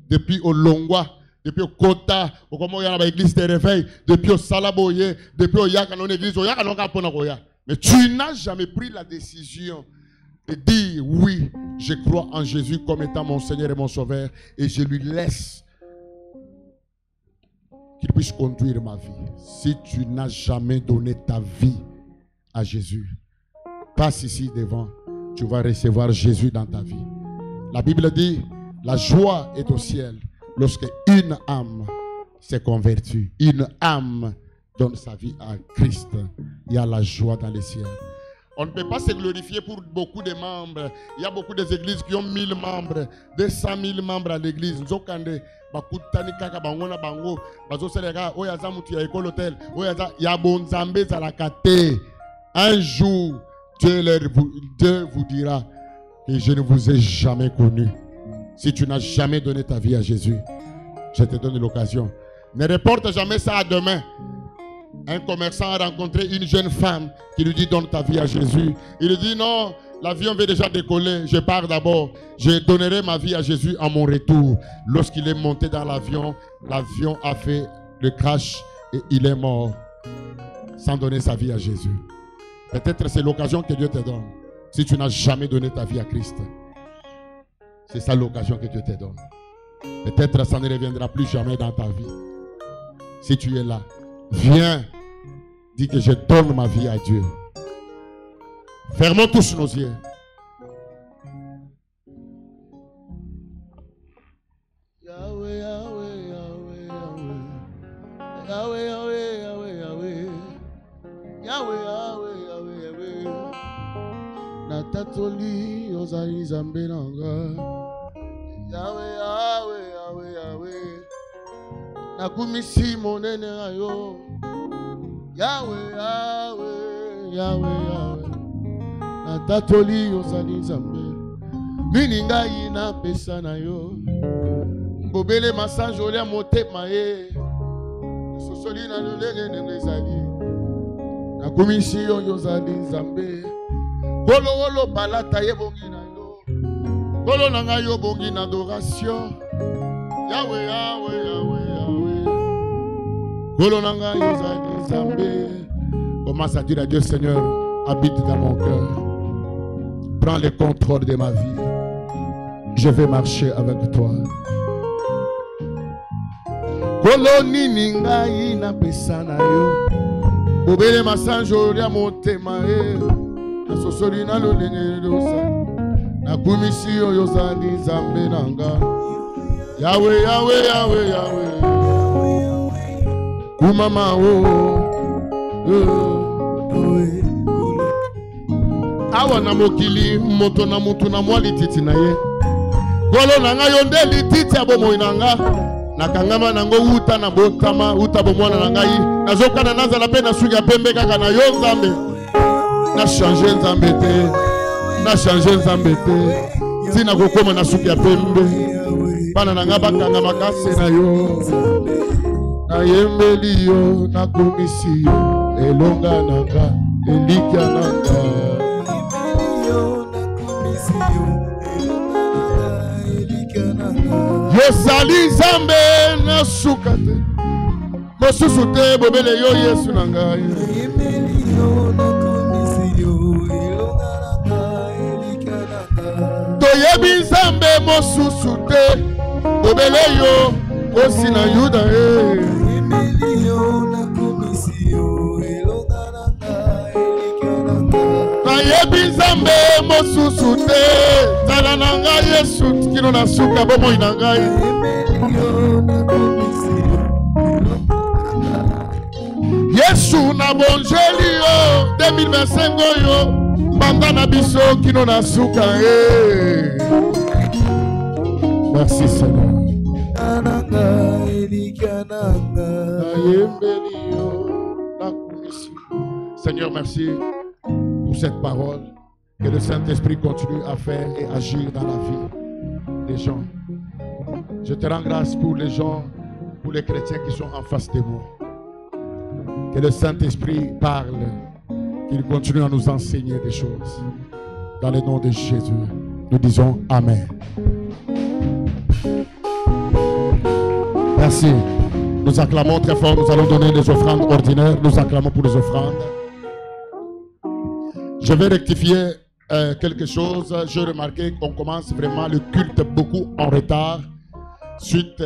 depuis au Longwa, depuis au Kota, au comment il y a l'église de réveil, depuis au Salaboye, depuis au Yakanon église, au Yakanon Kaponagoya. Mais tu n'as jamais pris la décision de dire oui, je crois en Jésus comme étant mon Seigneur et mon Sauveur et je lui laisse qu'il puisse conduire ma vie. Si tu n'as jamais donné ta vie à Jésus, passe ici devant, tu vas recevoir Jésus dans ta vie. La Bible dit, la joie est au ciel lorsque une âme s'est convertie. Une âme donne sa vie à Christ. Il y a la joie dans les ciels. On ne peut pas se glorifier pour beaucoup de membres. Il y a beaucoup d'églises qui ont 1000 membres, 200 000 membres à l'église. Un jour, Dieu vous dira et je ne vous ai jamais connu. Si tu n'as jamais donné ta vie à Jésus, je te donne l'occasion. Ne reporte jamais ça à demain. Un commerçant a rencontré une jeune femme qui lui dit donne ta vie à Jésus. Il lui dit non, l'avion veut déjà décoller, je pars d'abord. Je donnerai ma vie à Jésus à mon retour. Lorsqu'il est monté dans l'avion, l'avion a fait le crash et il est mort sans donner sa vie à Jésus. Peut-être c'est l'occasion que Dieu te donne. Si tu n'as jamais donné ta vie à Christ, c'est ça l'occasion que Dieu te donne. Peut-être ça ne reviendra plus jamais dans ta vie. Si tu es là, viens, dis que je donne ma vie à Dieu. Fermons tous nos yeux. Yahweh, Yahweh, Yahweh, Yahweh, Yahweh, Yahweh, Yahweh, Yahweh, Yahweh, Yahweh, Yahweh. Natatoli ozali Nzambe nanga. Yahweh, Yahweh, Yahweh, Yahweh. Nakumisi monene na yo. Yahweh, Yahweh, Yahweh, Yahweh. Natatoli ozali Nzambe. Nini ngai na pesa na yo. Mbobele masanjo lia motema ye. Sosoli na lolenge nenge ezali. Nakumisi yo ozali Nzambe. Kolo wolo balata ye bongi na yo. Kolo nanga yo bongi na adoration. Yahweh, Yahweh, Yahweh, Yahweh. Kolo nanga yo ozali Nzambe. Commence à dire à Dieu, Seigneur, habite dans mon cœur. Prends le contrôle de ma vie. Je vais marcher avec toi. Kolo nini ngai na pesa na yo. Bobele masanjo lia motema ye. Nasosoli na lolenge dosa. Nakumisi yo yozali Nzambe nanga. Yahweh, Yahweh, Yahweh, Yahweh. Kumama o. Awa na mokili moto na mutu na mwali titi na ye. Kolo nanga yonde lititi abomo inanga. Nakangama nango uta na botama uta bomwana na ngai nazokana nazala pe na sunya pembe kaka na yo Nzambe na changer Nzambe te na changer Nzambe te tina kokoma na sunya pembe bana nanga bakanga makase na yo na yembeli yo na komisi yo elonga nanga elikia nanga Yosali Nzambe na sukate mosusu te bobele yo Yesu na ngai toyebi Nzambe mosusu te bobele yo kosi na Yuda nayebi Nzambe mosusu te tala na ngai Yesu kino na suka bomoi na ngai Yesu na bonjeli yo 2025 oyo banda na biso kino na suka merci Seigneur Seigneur, merci pour cette parole. Que le Saint-Esprit continue à faire et agir dans la vie des gens. Je te rends grâce pour les gens, pour les chrétiens qui sont en face de moi. Que le Saint-Esprit parle, qu'il continue à nous enseigner des choses. Dans le nom de Jésus, nous disons Amen. Merci. Nous acclamons très fort. Nous allons donner les offrandes ordinaires. Nous acclamons pour les offrandes. Je vais rectifier quelque chose. J'ai remarqué qu'on commence vraiment le culte beaucoup en retard. Suite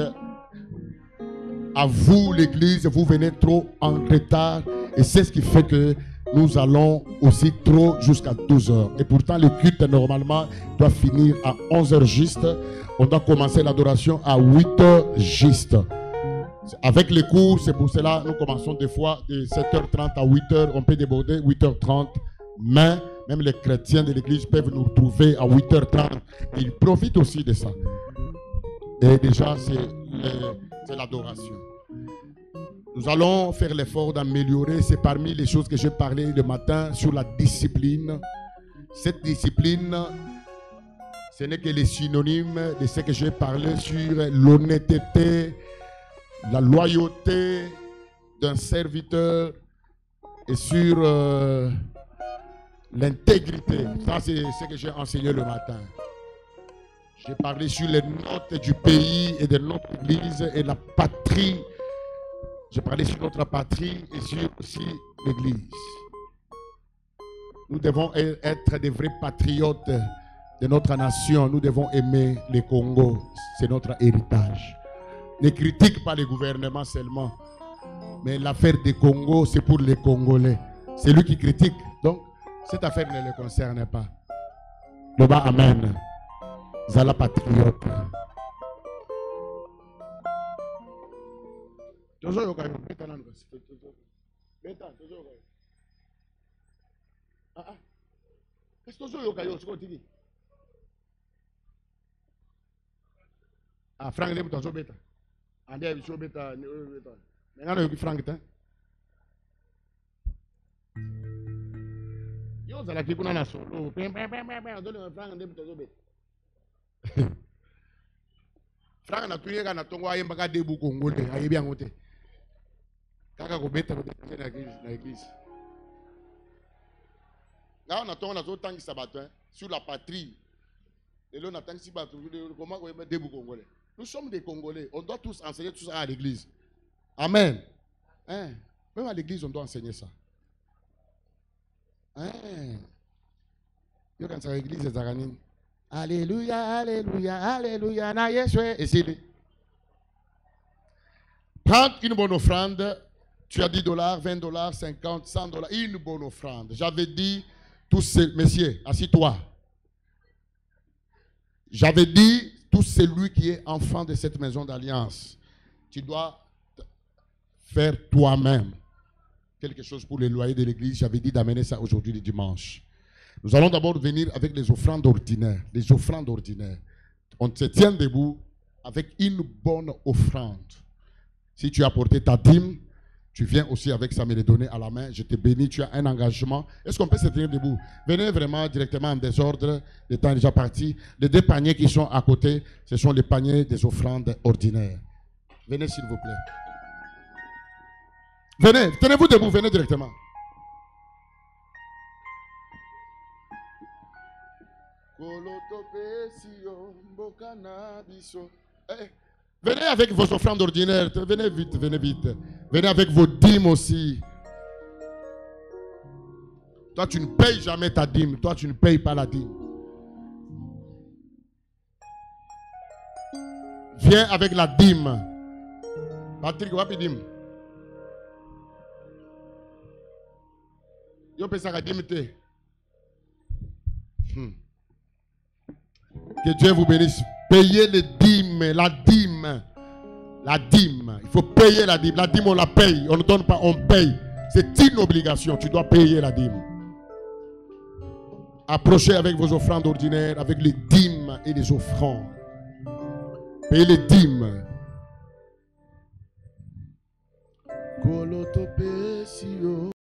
à vous, l'église, vous venez trop en retard. Et c'est ce qui fait que nous allons aussi trop jusqu'à 12h. Et pourtant, le culte, normalement, doit finir à 11h juste. On doit commencer l'adoration à 8h juste. Avec les cours, c'est pour cela que nous commençons des fois de 7h30 à 8h. On peut déborder 8h30. Mais même les chrétiens de l'église peuvent nous retrouver à 8h30. Ils profitent aussi de ça. Et déjà, c'est l'adoration. Nous allons faire l'effort d'améliorer. C'est parmi les choses que j'ai parlé le matin sur la discipline. Cette discipline Ce n'est que les synonymes de ce que j'ai parlé sur l'honnêteté, la loyauté d'un serviteur et sur l'intégrité. Ça, c'est ce que j'ai enseigné le matin. J'ai parlé sur les notes du pays et de notre église et la patrie. J'ai parlé sur notre patrie et sur aussi l'église. Nous devons être des vrais patriotes de notre nation. Nous devons aimer le Congo. C'est notre héritage. Ne critique pas le gouvernement seulement. Mais l'affaire des Congo, c'est pour les Congolais. C'est lui qui critique. Donc, cette affaire ne le concerne pas. Le bas, amen. Zala patriote. Ah, Frank, il est beta. Andé, il est beta. Mais on a Frank, hein? Yo, ça la qui qu'on a la solo. Frank na tuye kana tongo aye mbaka debu Congolais, aye bien ngote. Kaka ko beta na église. Là on attend na zo tangi sabatin sur la patrie. Et là on attend si bateau comment ko debu Congolais. Nous sommes des Congolais, on doit tous enseigner tout ça à l'église. Amen. Hein? Même à l'église on doit enseigner ça. Hein? Yo quand ça à l'église c'est Zaganine. Alléluia, alléluia, alléluia, na Yeshua. Essayez. Prends une bonne offrande. Tu as $10, $20, $50, $100. Une bonne offrande. J'avais dit, tous ces messieurs, assis-toi. J'avais dit, tout celui qui est enfant de cette maison d'alliance, tu dois faire toi-même quelque chose pour les loyers de l'église. J'avais dit d'amener ça aujourd'hui le dimanche. Nous allons d'abord venir avec les offrandes ordinaires. Les offrandes ordinaires. On se tient debout avec une bonne offrande. Si tu as apporté ta dîme, tu viens aussi avec ça, me les donner à la main. Je te bénis, tu as un engagement. Est-ce qu'on peut se tenir debout? Venez vraiment directement en désordre. Le temps est déjà parti. Les deux paniers qui sont à côté, ce sont les paniers des offrandes ordinaires. Venez s'il vous plaît. Venez, tenez-vous debout, venez directement. Venez avec vos offrandes ordinaires. Venez vite, venez vite. Venez avec vos dîmes aussi. Toi, tu ne payes jamais ta dîme. Toi, tu ne payes pas la dîme. Viens avec la dîme. Patrick, wapi dîme? Yo pesa ka dîme te. Que Dieu vous bénisse. Payez les dîmes, la dîme. La dîme. Il faut payer la dîme. La dîme, on la paye. On ne donne pas, on paye. C'est une obligation. Tu dois payer la dîme. Approchez avec vos offrandes ordinaires, avec les dîmes et les offrandes. Payez les dîmes.